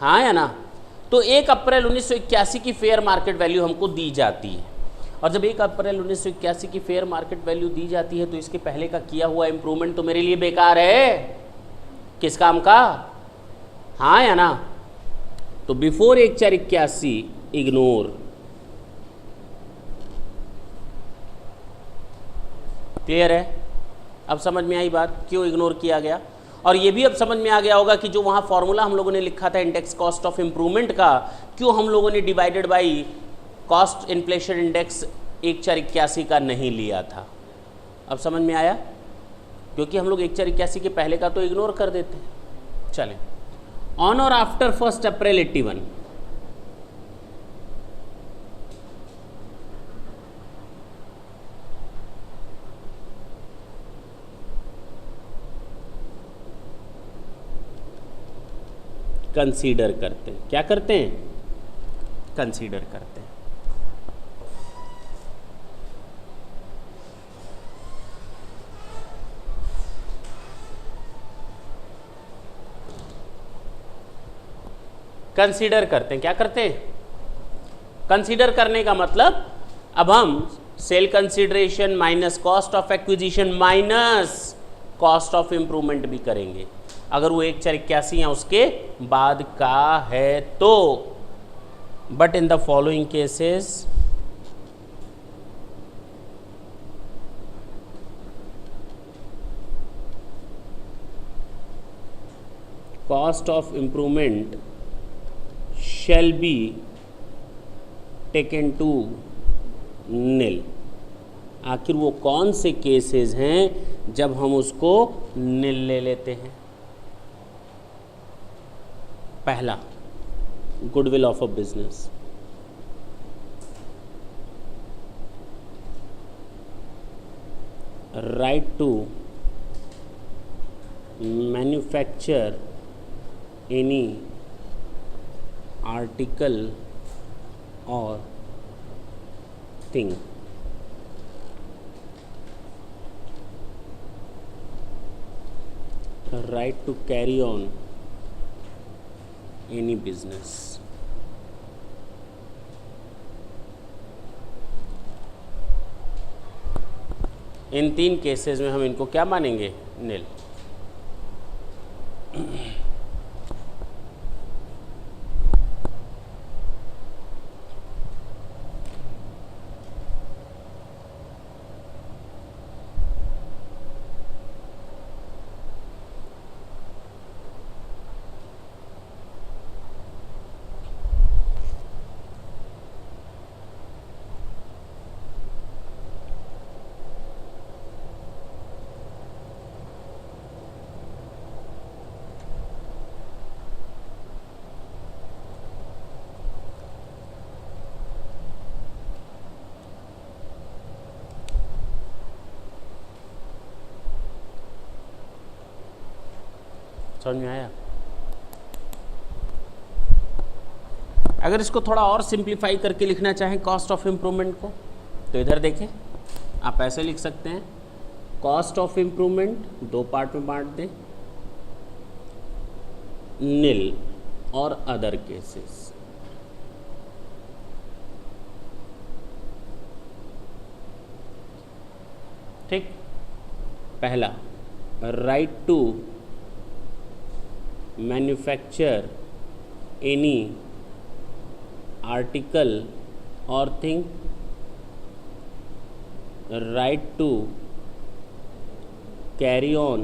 हाँ या ना? तो 1 अप्रैल 1981 की फेयर मार्केट वैल्यू हमको दी जाती है, और जब 1 अप्रैल 1981 की फेयर मार्केट वैल्यू दी जाती है तो इसके पहले का किया हुआ इंप्रूवमेंट तो मेरे लिए बेकार है। किस काम का? हाँ या ना? तो बिफोर 1/4/81 इग्नोर। क्लियर है? अब समझ में आई बात क्यों इग्नोर किया गया। और ये भी अब समझ में आ गया होगा कि जो वहाँ फॉर्मूला हम लोगों ने लिखा था इंडेक्स कॉस्ट ऑफ इम्प्रूवमेंट का, क्यों हम लोगों ने divided by cost inflation index 1/4/81 का नहीं लिया था। अब समझ में आया? क्योंकि हम लोग 1/4/81 के पहले का तो इग्नोर कर देते हैं। चलें, on or after 1 April 81, consider करते हैं। क्या करते हैं? कंसीडर करते हैं। कंसीडर करते हैं। क्या करते हैं? कंसीडर करने का मतलब अब हम sale consideration minus cost of acquisition minus cost of improvement भी करेंगे अगर वो 1/481 या उसके बाद का है तो। But in the following cases cost of improvement shall be taken to nil। आखिर वो कौन से केसेस हैं जब हम उसको नील ले लेते हैं? पहला, goodwill of a business, right to manufacture any article or thing, right to carry on any business। In 3 cases में हम इनको क्या मानेंगे? नील। समझ में आया? अगर इसको थोड़ा और सिंप्लीफाई करके लिखना चाहें कॉस्ट ऑफ इम्प्रूवमेंट को, तो इधर देखें, आप ऐसे लिख सकते हैं, कॉस्ट ऑफ इम्प्रूवमेंट 2 पार्ट में बांट दें, नील और अदर केसेस। ठीक, पहला, right to manufacture any article or thing, right to carry on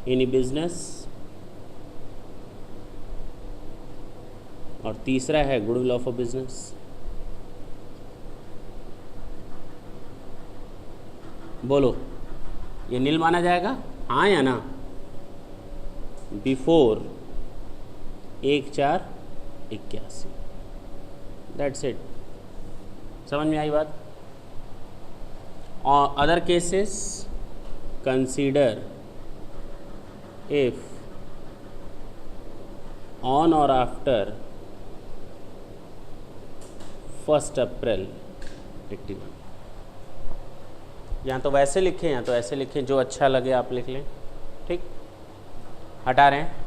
any business, और तीसरा है गुडविल ऑफ अ बिजनेस। बोलो, ये नील माना जाएगा, हाँ या ना? बिफोर 1/481। That's it. समझ में आई बात? और other cases, consider if on or after 1 अप्रैल 81। यहाँ तो वैसे लिखें या तो ऐसे लिखें, जो अच्छा लगे आप लिख लें। ठीक, हटा रहे हैं।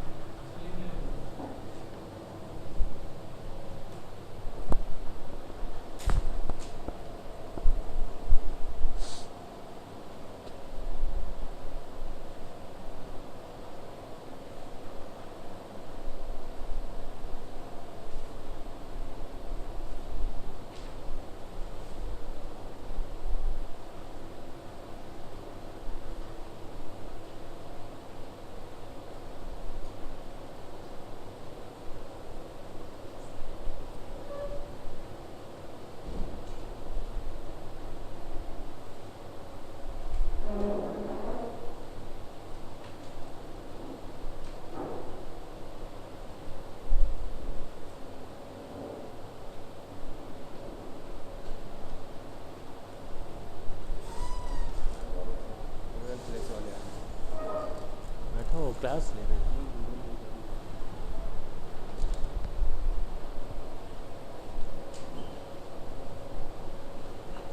क्लास ले रहे हैं।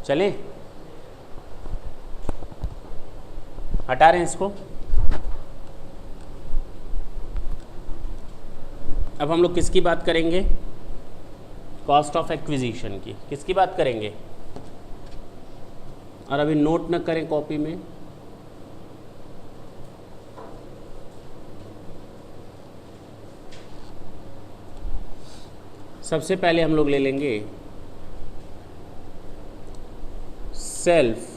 चलें, हटा रहे हैं इसको। अब हम लोग किसकी बात करेंगे? कॉस्ट ऑफ एक्विजिशन की। किसकी बात करेंगे? और अभी नोट न करें कॉपी में, सबसे पहले हम लोग ले लेंगे सेल्फ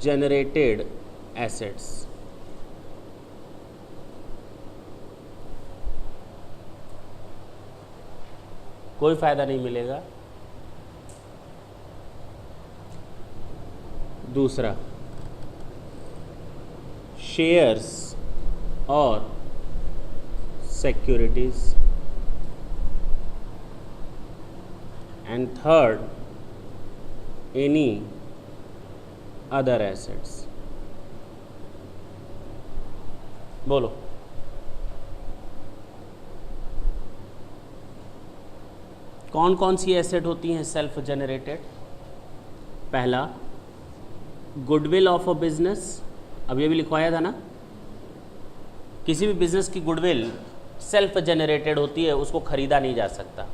जनरेटेड एसेट्स। कोई फायदा नहीं मिलेगा। दूसरा, शेयर्स और securities. And third, any other assets. बोलो। कौन कौन सी एसेट होती हैं सेल्फ जनरेटेड? पहला, गुडविल ऑफ अ बिजनेस। अब ये भी लिखवाया था ना, किसी भी बिजनेस की गुडविल सेल्फ जनरेटेड होती है, उसको खरीदा नहीं जा सकता।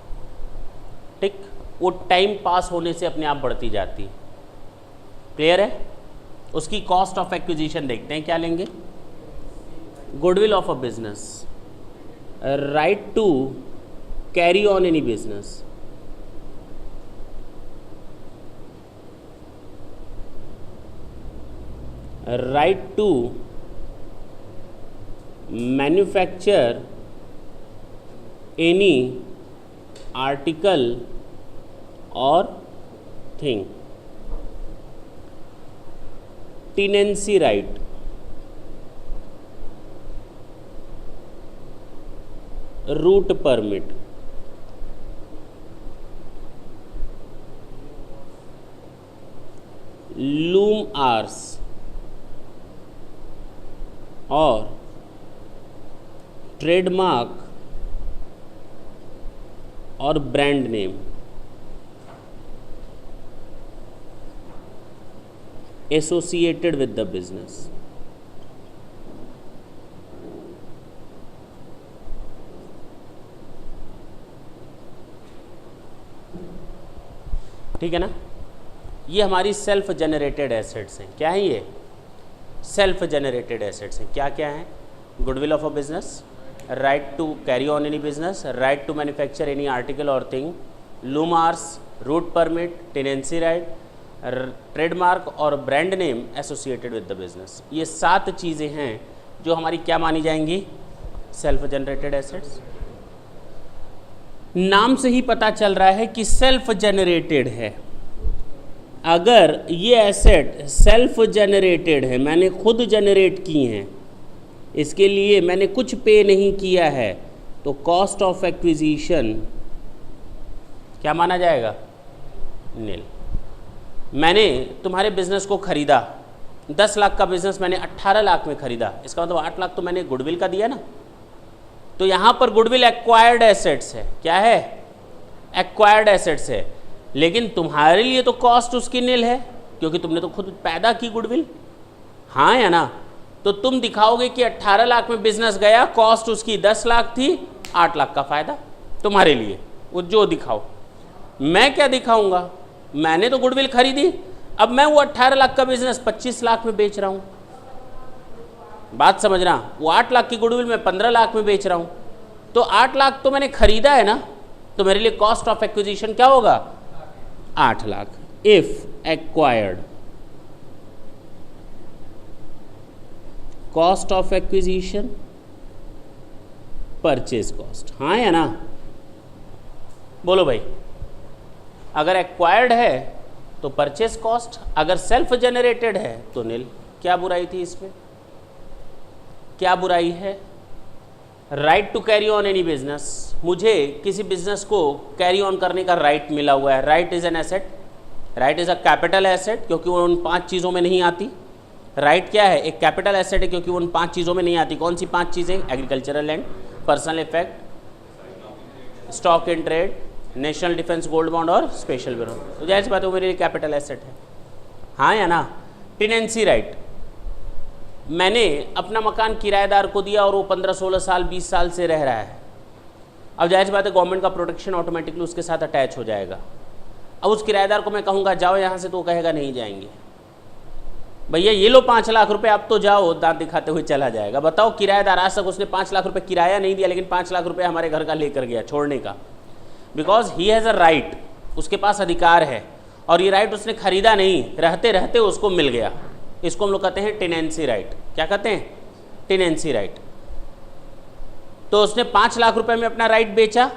ठीक, वो टाइम पास होने से अपने आप बढ़ती जाती है। क्लियर है? उसकी कॉस्ट ऑफ एक्विजिशन देखते हैं, क्या लेंगे? Goodwill of a business, right to carry on any business, right to manufacture any article or thing, tenancy right, route permit, loom hours और ट्रेडमार्क और brand name associated with the business. ठीक है ना? ये हमारी सेल्फ जनरेटेड एसेट्स हैं। क्या है ये? सेल्फ जनरेटेड एसेट्स हैं। क्या क्या हैं? Goodwill of a business, right to carry on any business, right to manufacture any article or thing, loom hours, route permit, tenancy right, trademark और brand name associated with the business. ये 7 चीज़ें हैं जो हमारी क्या मानी जाएंगी? Self generated assets. नाम से ही पता चल रहा है कि सेल्फ जनरेटेड है। अगर ये एसेट सेल्फ जनरेटेड है, मैंने खुद जनरेट की हैं, इसके लिए मैंने कुछ पे नहीं किया है, तो कॉस्ट ऑफ एक्विजिशन क्या माना जाएगा? नील। मैंने तुम्हारे बिजनेस को खरीदा, 10 लाख का बिजनेस मैंने 18 लाख में खरीदा, इसका मतलब 8 लाख तो मैंने गुडविल का दिया ना। तो यहाँ पर गुडविल एक्वायर्ड एसेट्स है। क्या है? एक्वायर्ड एसेट्स है। लेकिन तुम्हारे लिए तो कॉस्ट उसकी नील है, क्योंकि तुमने तो खुद पैदा की गुडविल। हाँ या ना? तो तुम दिखाओगे कि 18 लाख में बिजनेस गया, कॉस्ट उसकी 10 लाख थी, 8 लाख का फायदा तुम्हारे लिए। वो जो दिखाओ। मैं क्या दिखाऊंगा? मैंने तो गुडविल खरीदी, अब मैं वो 18 लाख का बिजनेस 25 लाख में बेच रहा हूं। बात समझना, वो 8 लाख की गुडविल मैं 15 लाख में बेच रहा हूं। तो 8 लाख तो मैंने खरीदा है ना, तो मेरे लिए कॉस्ट ऑफ एक्विजिशन क्या होगा? 8 lakh. If acquired, cost of acquisition, purchase cost. हाँ या ना? बोलो भाई। अगर एक्वायर्ड है तो परचेज कॉस्ट, अगर सेल्फ जनरेटेड है तो नील। क्या बुराई थी इसमें? क्या बुराई है? Right to carry on any business, मुझे किसी बिजनेस को कैरी ऑन करने का राइट मिला हुआ है। Right is an asset, right is a capital asset, क्योंकि वो उन 5 चीज़ों में नहीं आती। राइट क्या है? एक कैपिटल एसेट है, क्योंकि वो उन 5 चीज़ों में नहीं आती। कौन सी 5 चीज़ें? Agricultural land, personal effect, stock in trade, national defence gold bond और स्पेशल ब्यूरो। तो जाहिर सी बात है वो मेरे लिए कैपिटल एसेट है। हाँ या ना? टेनेंसी राइट, मैंने अपना मकान किराएदार को दिया और वो 15-16 साल 20 साल से रह रहा है। अब जाहिर सी बात है गवर्नमेंट का प्रोटेक्शन ऑटोमेटिकली उसके साथ अटैच हो जाएगा। अब उस किराएदार को मैं कहूँगा जाओ यहाँ से, तो वो कहेगा नहीं जाएंगे। भैया ये लो 5 लाख रुपए, आप तो जाओ, दांत दिखाते हुए चला जाएगा। बताओ, किराएदार आज तक उसने 5 लाख रुपए किराया नहीं दिया, लेकिन 5 लाख रुपए हमारे घर का लेकर गया छोड़ने का। Because he has a right, उसके पास अधिकार है, और ये राइट उसने खरीदा नहीं, रहते रहते उसको मिल गया। इसको हम लोग कहते हैं टेनेंसी राइट। क्या कहते हैं? Tenancy right. तो उसने 5 लाख रुपए में अपना राइट बेचा,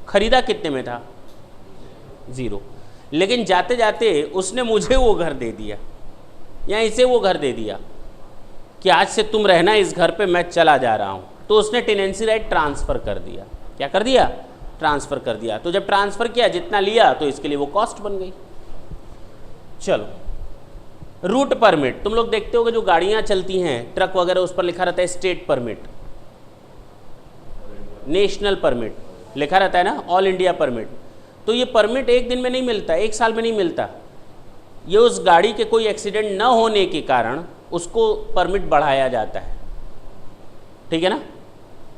खरीदा कितने में था? 0। लेकिन जाते जाते उसने मुझे वो घर दे दिया या इसे वो घर दे दिया कि आज से तुम रहना इस घर पे, मैं चला जा रहा हूँ। तो उसने टेनेंसी राइट ट्रांसफ़र कर दिया। क्या कर दिया? ट्रांसफ़र कर दिया। तो जब ट्रांसफ़र किया, जितना लिया तो इसके लिए वो कॉस्ट बन गई। चलो, रूट परमिट, तुम लोग देखते हो कि जो गाड़ियाँ चलती हैं, ट्रक वगैरह, उस पर लिखा रहता है स्टेट परमिट, नेशनल परमिट लिखा रहता है ना, ऑल इंडिया परमिट। तो ये परमिट एक दिन में नहीं मिलता, एक साल में नहीं मिलता। ये उस गाड़ी के कोई एक्सीडेंट न होने के कारण उसको परमिट बढ़ाया जाता है। ठीक है ना?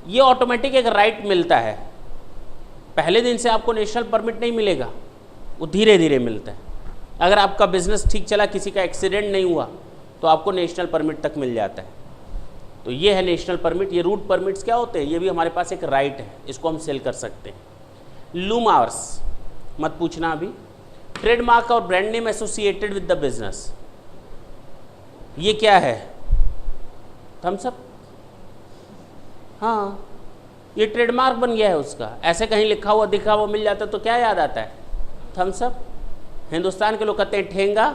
ये ऑटोमेटिक एक राइट मिलता है। पहले दिन से आपको नेशनल परमिट नहीं मिलेगा, वो धीरे धीरे मिलता है। अगर आपका बिजनेस ठीक चला, किसी का एक्सीडेंट नहीं हुआ, तो आपको नेशनल परमिट तक मिल जाता है। तो ये है नेशनल परमिट। ये रूट परमिट्स क्या होते हैं? ये भी हमारे पास एक राइट है, इसको हम सेल कर सकते हैं। लूम आवर्स मत पूछना अभी। ट्रेडमार्क और brand name associated with the business, ये क्या है? Thums Up. हाँ, ये ट्रेडमार्क बन गया है उसका। ऐसे कहीं लिखा हुआ दिखा हुआ मिल जाता तो क्या याद आता है? Thums up. हिंदुस्तान के लोग कहते हैं ठेंगा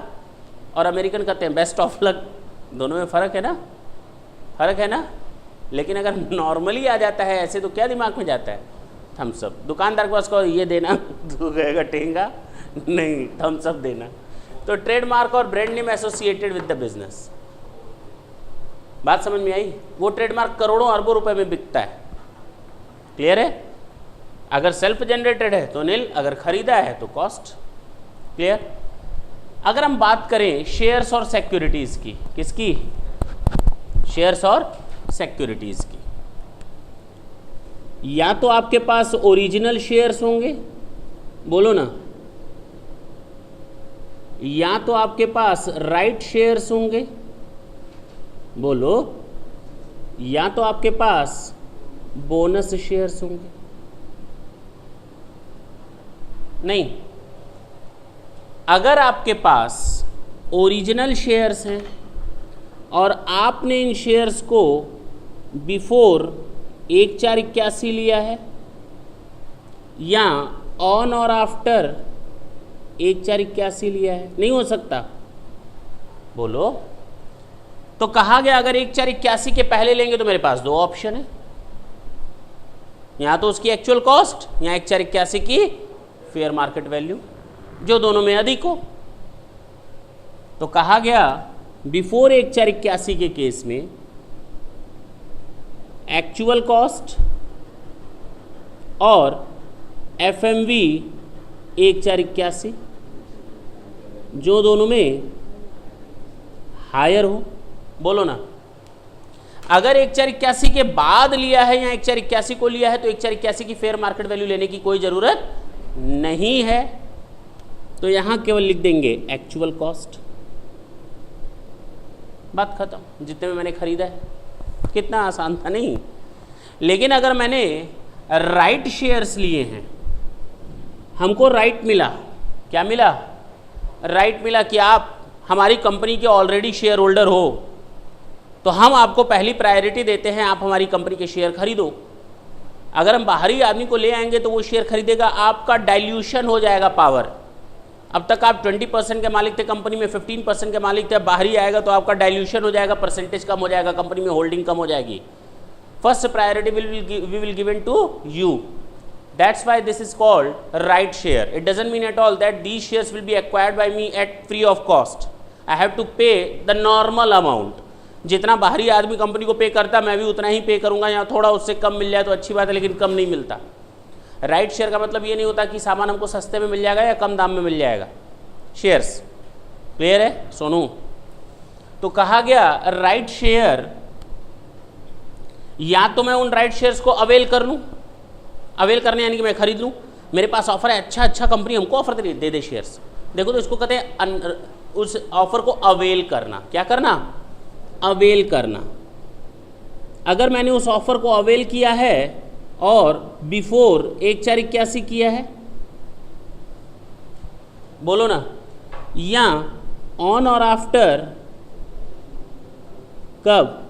और अमेरिकन कहते हैं बेस्ट ऑफ लक। दोनों में फ़र्क है ना? फ़र्क है ना? लेकिन अगर नॉर्मली आ जाता है ऐसे तो क्या दिमाग में जाता है? Thums Up. दुकानदार के पास कहो ये देना, तो कहेगा ठेंगा नहीं, थम्स अप देना। तो ट्रेडमार्क और brand name associated with the business, बात समझ में आई? वो ट्रेडमार्क करोड़ों अरबों रुपए में बिकता है। क्लियर है? अगर सेल्फ जनरेटेड है तो नील, अगर खरीदा है तो कॉस्ट। क्लियर? अगर हम बात करें शेयर्स और सिक्योरिटीज़ की, किसकी? शेयर्स और सिक्योरिटीज़ की। या तो आपके पास ओरिजिनल शेयर्स होंगे, बोलो ना, या तो आपके पास राइट शेयर्स होंगे, बोलो, या तो आपके पास बोनस शेयर्स होंगे। नहीं, अगर आपके पास ओरिजिनल शेयर्स हैं और आपने इन शेयर्स को बिफोर 1/4/81 लिया है या ऑन और आफ्टर 1/4/81 लिया है, नहीं हो सकता, बोलो। तो कहा गया अगर 1/4/81 के पहले लेंगे तो मेरे पास 2 ऑप्शन है, या तो उसकी एक्चुअल कॉस्ट या 1/4/81 की फेयर मार्केट वैल्यू, जो दोनों में अधिक हो। तो कहा गया बिफोर 1/4/81 के केस में एक्चुअल कॉस्ट और FMV 1/4/81, जो दोनों में हायर हो, बोलो ना। अगर 1/4/81 के बाद लिया है या 1/4/81 को लिया है तो 1/4/81 की फेयर मार्केट वैल्यू लेने की कोई ज़रूरत नहीं है। तो यहां केवल लिख देंगे एक्चुअल कॉस्ट, बात खत्म। जितने में मैंने खरीदा है, कितना आसान था, नहीं? लेकिन अगर मैंने राइट शेयर्स लिए हैं, हमको राइट मिला, क्या मिला? राइट मिला कि आप हमारी कंपनी के ऑलरेडी शेयर होल्डर हो, तो हम आपको पहली प्रायोरिटी देते हैं, आप हमारी कंपनी के शेयर खरीदो। अगर हम बाहरी आदमी को ले आएंगे तो वो शेयर खरीदेगा, आपका डाइल्यूशन हो जाएगा पावर। अब तक आप 20% के मालिक थे कंपनी में, 15% के मालिक थे, अब बाहरी आएगा तो आपका डाइल्यूशन हो जाएगा, परसेंटेज कम हो जाएगा, कंपनी में होल्डिंग कम हो जाएगी। First priority we will given to you. That's why this is called right share. It doesn't mean at all that these shares will be acquired by me at free of cost. I have to pay the normal amount. जितना बाहरी आदमी company को पे करता मैं भी उतना ही पे करूंगा, या थोड़ा उससे कम मिल जाए तो अच्छी बात है, लेकिन कम नहीं मिलता। राइट शेयर का मतलब ये नहीं होता कि सामान हमको सस्ते में मिल जाएगा या कम दाम में मिल जाएगा। शेयर्स क्लियर है? सोनू, तो कहा गया राइट शेयर, या तो मैं उन राइट शेयर्स को अवेल कर लूं, अवेल करने यानी कि मैं खरीद लूं, मेरे पास ऑफर है, अच्छा कंपनी हमको ऑफर दे दे शेयर्स। देखो तो इसको कहते हैं उस ऑफर को अवेल करना। क्या करना? अवेल करना। अगर मैंने उस ऑफर को अवेल किया है और बिफोर 1/4/81 किया है, बोलो ना, या ऑन और आफ्टर कब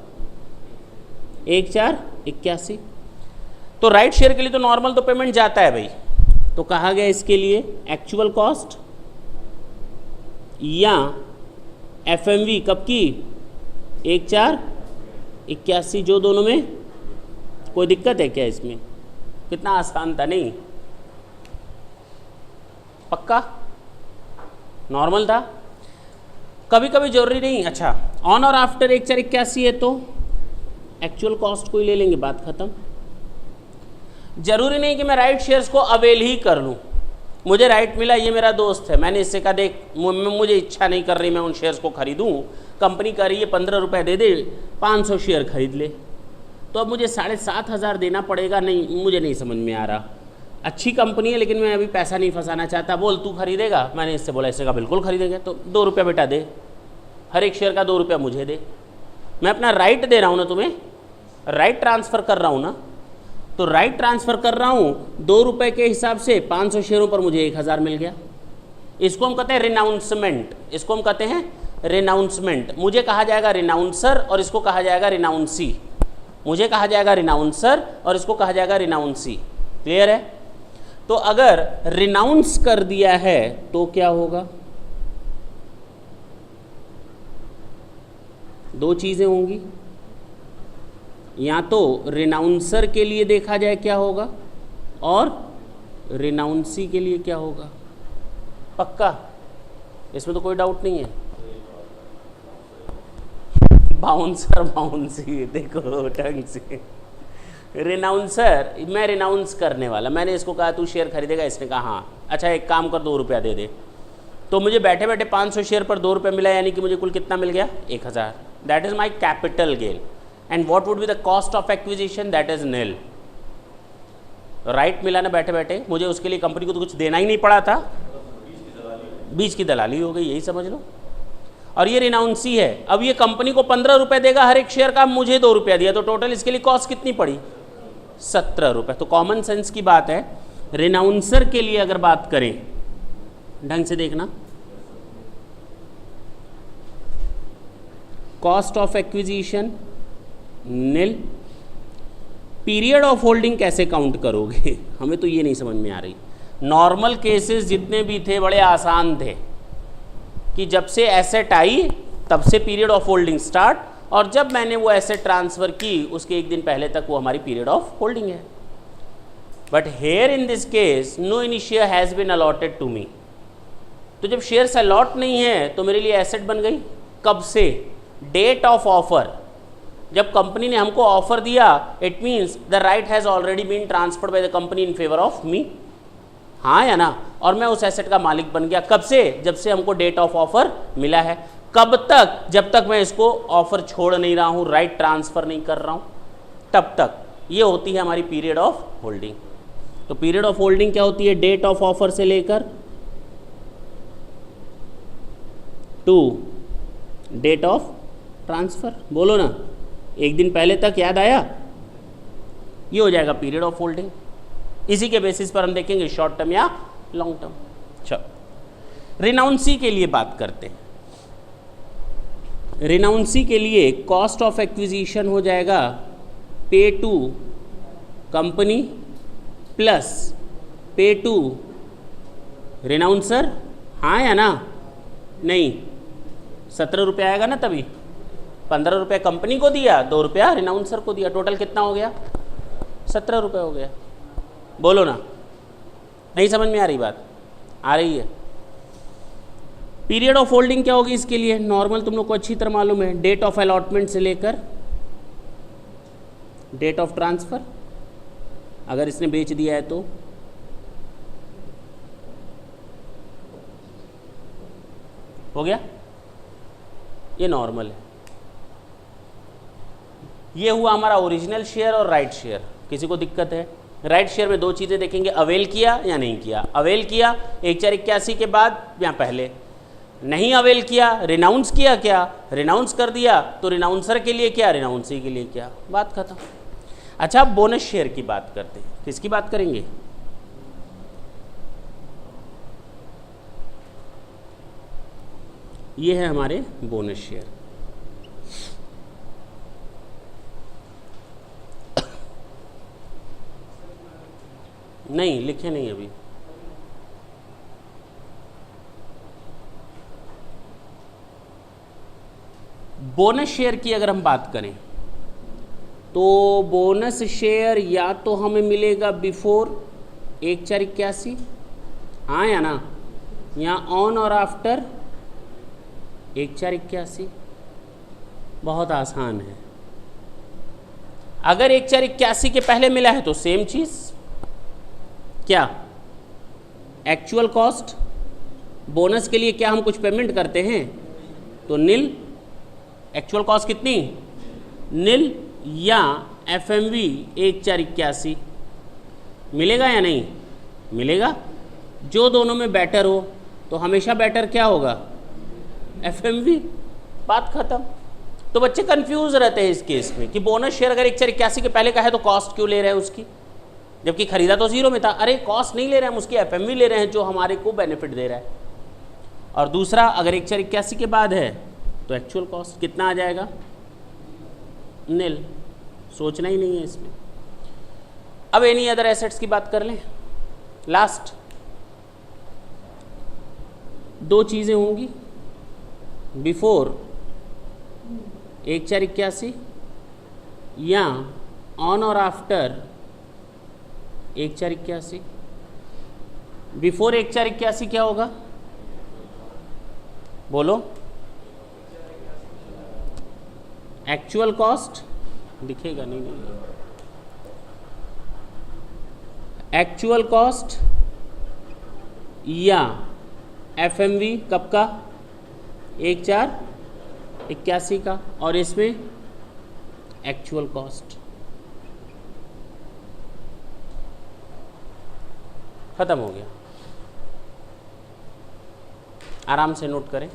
1/4/81। तो राइट शेयर के लिए तो नॉर्मल तो पेमेंट जाता है भाई, तो कहा गया इसके लिए एक्चुअल कॉस्ट या एफएमवी कब की 1/4/81, जो दोनों में कोई दिक्कत है क्या इसमें? कितना आसान था, नहीं? पक्का नॉर्मल था, कभी कभी जरूरी नहीं। अच्छा, ऑन और आफ्टर 1/4/81 है तो एक्चुअल कॉस्ट को ही ले लेंगे, बात खत्म। जरूरी नहीं कि मैं राइट शेयर्स को अवेल ही कर लूँ। मुझे राइट मिला, ये मेरा दोस्त है, मैंने इससे कहा देख मुझे इच्छा नहीं कर रही मैं उन शेयर्स को खरीदूँ, कंपनी कह रही है 15 रुपये दे दे 500 शेयर खरीद ले, तो अब मुझे 7,500 देना पड़ेगा। नहीं, मुझे नहीं समझ में आ रहा, अच्छी कंपनी है लेकिन मैं अभी पैसा नहीं फंसाना चाहता, बोल तू खरीदेगा? मैंने इससे बोला, इससे कहा बिल्कुल खरीदेंगे। तो 2 रुपया बेटा दे, हर एक शेयर का 2 रुपया मुझे दे, मैं अपना राइट दे रहा हूँ ना तुम्हें, राइट ट्रांसफ़र कर रहा हूँ ना, तो राइट ट्रांसफ़र कर रहा हूँ 2 रुपये के हिसाब से 500 शेयरों पर मुझे 1000 मिल गया। इसको हम कहते हैं रिनाउंसमेंट, इसको हम कहते हैं रिनाउंसमेंट। मुझे कहा जाएगा रिनाउंसर और इसको कहा जाएगा रिनाउंसी, मुझे कहा जाएगा रिनाउंसर और इसको कहा जाएगा रिनाउंसी। क्लियर है? तो अगर रिनाउंस कर दिया है तो क्या होगा? 2 चीज़ें होंगी, या तो रिनाउंसर के लिए देखा जाए क्या होगा और रिनाउंसी के लिए क्या होगा। पक्का, इसमें तो कोई डाउट नहीं है। बाउंसर बाउंसी, देखो ढंग से। रिनाउंसर, मैं रिनाउंस करने वाला, मैंने इसको कहा तू शेयर खरीदेगा, इसने कहा हाँ, अच्छा एक काम कर 2 रुपया दे दे, तो मुझे बैठे बैठे 500 शेयर पर 2 रुपये मिला, यानी कि मुझे कुल कितना मिल गया? 1000। That is my capital gain. And what would be the cost of acquisition? That is nil. Right मिला ना बैठे बैठे, मुझे उसके लिए कंपनी को तो कुछ देना ही नहीं पड़ा था, बीच की दलाली हो गई, यही समझ लो। और ये रिनाउंसी है, अब ये कंपनी को 15 रुपये देगा हर एक शेयर का, मुझे 2 रुपया दिया, तो टोटल इसके लिए कॉस्ट कितनी पड़ी? 17 रुपये। तो कॉमन सेंस की बात है, रिनाउंसर के लिए अगर बात करें, ढंग से देखना, cost of acquisition nil, period of holding कैसे काउंट करोगे? हमें तो ये नहीं समझ में आ रही। नॉर्मल केसेस जितने भी थे बड़े आसान थे कि जब से एसेट आई तब से पीरियड ऑफ होल्डिंग स्टार्ट, और जब मैंने वो एसेट ट्रांसफ़र की उसके 1 दिन पहले तक वो हमारी पीरियड ऑफ होल्डिंग है। But here in this case no initial has been allotted to me. तो जब शेयर्स अलॉट नहीं है तो मेरे लिए एसेट बन गई कब से? Date of offer. जब कंपनी ने हमको ऑफर दिया, it means the right has already been transferred by the company in favour of me, हाँ या ना? और मैं उस एसेट का मालिक बन गया कब से? जब से हमको डेट ऑफ ऑफर मिला है। कब तक? जब तक मैं इसको ऑफर छोड़ नहीं रहा हूँ, राइट ट्रांसफ़र नहीं कर रहा हूँ, तब तक। ये होती है हमारी पीरियड ऑफ होल्डिंग। तो पीरियड ऑफ होल्डिंग क्या होती है? डेट ऑफ ऑफर से लेकर टू डेट ऑफ ट्रांसफ़र। बोलो ना, 1 दिन पहले तक, याद आया? ये हो जाएगा पीरियड ऑफ होल्डिंग। इसी के बेसिस पर हम देखेंगे शॉर्ट टर्म या लॉन्ग टर्म। चलो रिनाउंसी के लिए बात करते हैं। रिनाउंसी के लिए कॉस्ट ऑफ एक्विजिशन हो जाएगा पे टू कंपनी प्लस पे टू रिनाउंसर, हाँ या ना? नहीं, 17 रुपये आएगा ना तभी। 15 रुपये कंपनी को दिया, 2 रुपया रिनाउंसर को दिया, टोटल कितना हो गया? 17 रुपये हो गया। बोलो ना, नहीं समझ में आ रही बात? आ रही है। पीरियड ऑफ होल्डिंग क्या होगी इसके लिए? नॉर्मल तुम लोग को अच्छी तरह मालूम है, डेट ऑफ अलॉटमेंट से लेकर डेट ऑफ ट्रांसफ़र। अगर इसने बेच दिया है तो हो गया, ये नॉर्मल है। ये हुआ हमारा ओरिजिनल शेयर और राइट शेयर। किसी को दिक्कत है? राइट शेयर में 2 चीज़ें देखेंगे, अवेल किया या नहीं किया। अवेल किया 1/4/81 के बाद या पहले, नहीं अवेल किया, रिनाउंस किया, क्या रिनाउंस कर दिया, तो रिनाउंसर के लिए क्या, रिनाउंसी के लिए क्या, बात खत्म। अच्छा, अब बोनस शेयर की बात करते हैं। किसकी बात करेंगे? ये है हमारे बोनस शेयर। नहीं लिखे नहीं अभी। बोनस शेयर की अगर हम बात करें तो बोनस शेयर या तो हमें मिलेगा बिफोर 1/481, हाँ या ना, या ऑन और आफ्टर 1/481। बहुत आसान है। अगर 1/481 के पहले मिला है तो सेम चीज, क्या एक्चुअल कॉस्ट, बोनस के लिए क्या हम कुछ पेमेंट करते हैं तो निल, एक्चुअल कॉस्ट कितनी, निल, या FMV 1/481 मिलेगा या नहीं मिलेगा। जो दोनों में बेटर हो तो हमेशा बेटर क्या होगा, FMV, बात खत्म। तो बच्चे कंफ्यूज रहते हैं इस केस में कि बोनस शेयर अगर 1/481 के पहले का है तो कॉस्ट क्यों ले रहे हैं उसकी, जबकि खरीदा तो जीरो में था। अरे कॉस्ट नहीं ले रहे हैं, हम उसकी FMV ले रहे हैं जो हमारे को बेनिफिट दे रहा है। और दूसरा, अगर 1/481 के बाद है तो एक्चुअल कॉस्ट कितना आ जाएगा, निल, सोचना ही नहीं है इसमें। अब एनी अदर एसेट्स की बात कर लें। लास्ट दो चीज़ें होंगी, बिफोर 1/481 या ऑन और आफ्टर 1/481। बिफोर 1/481 क्या होगा, बोलो, एक्चुअल कॉस्ट दिखेगा नहीं, एक्चुअल कॉस्ट या FMV कब का, 1/481 का, और इसमें एक्चुअल कॉस्ट। खत्म हो गया। आराम से नोट करें।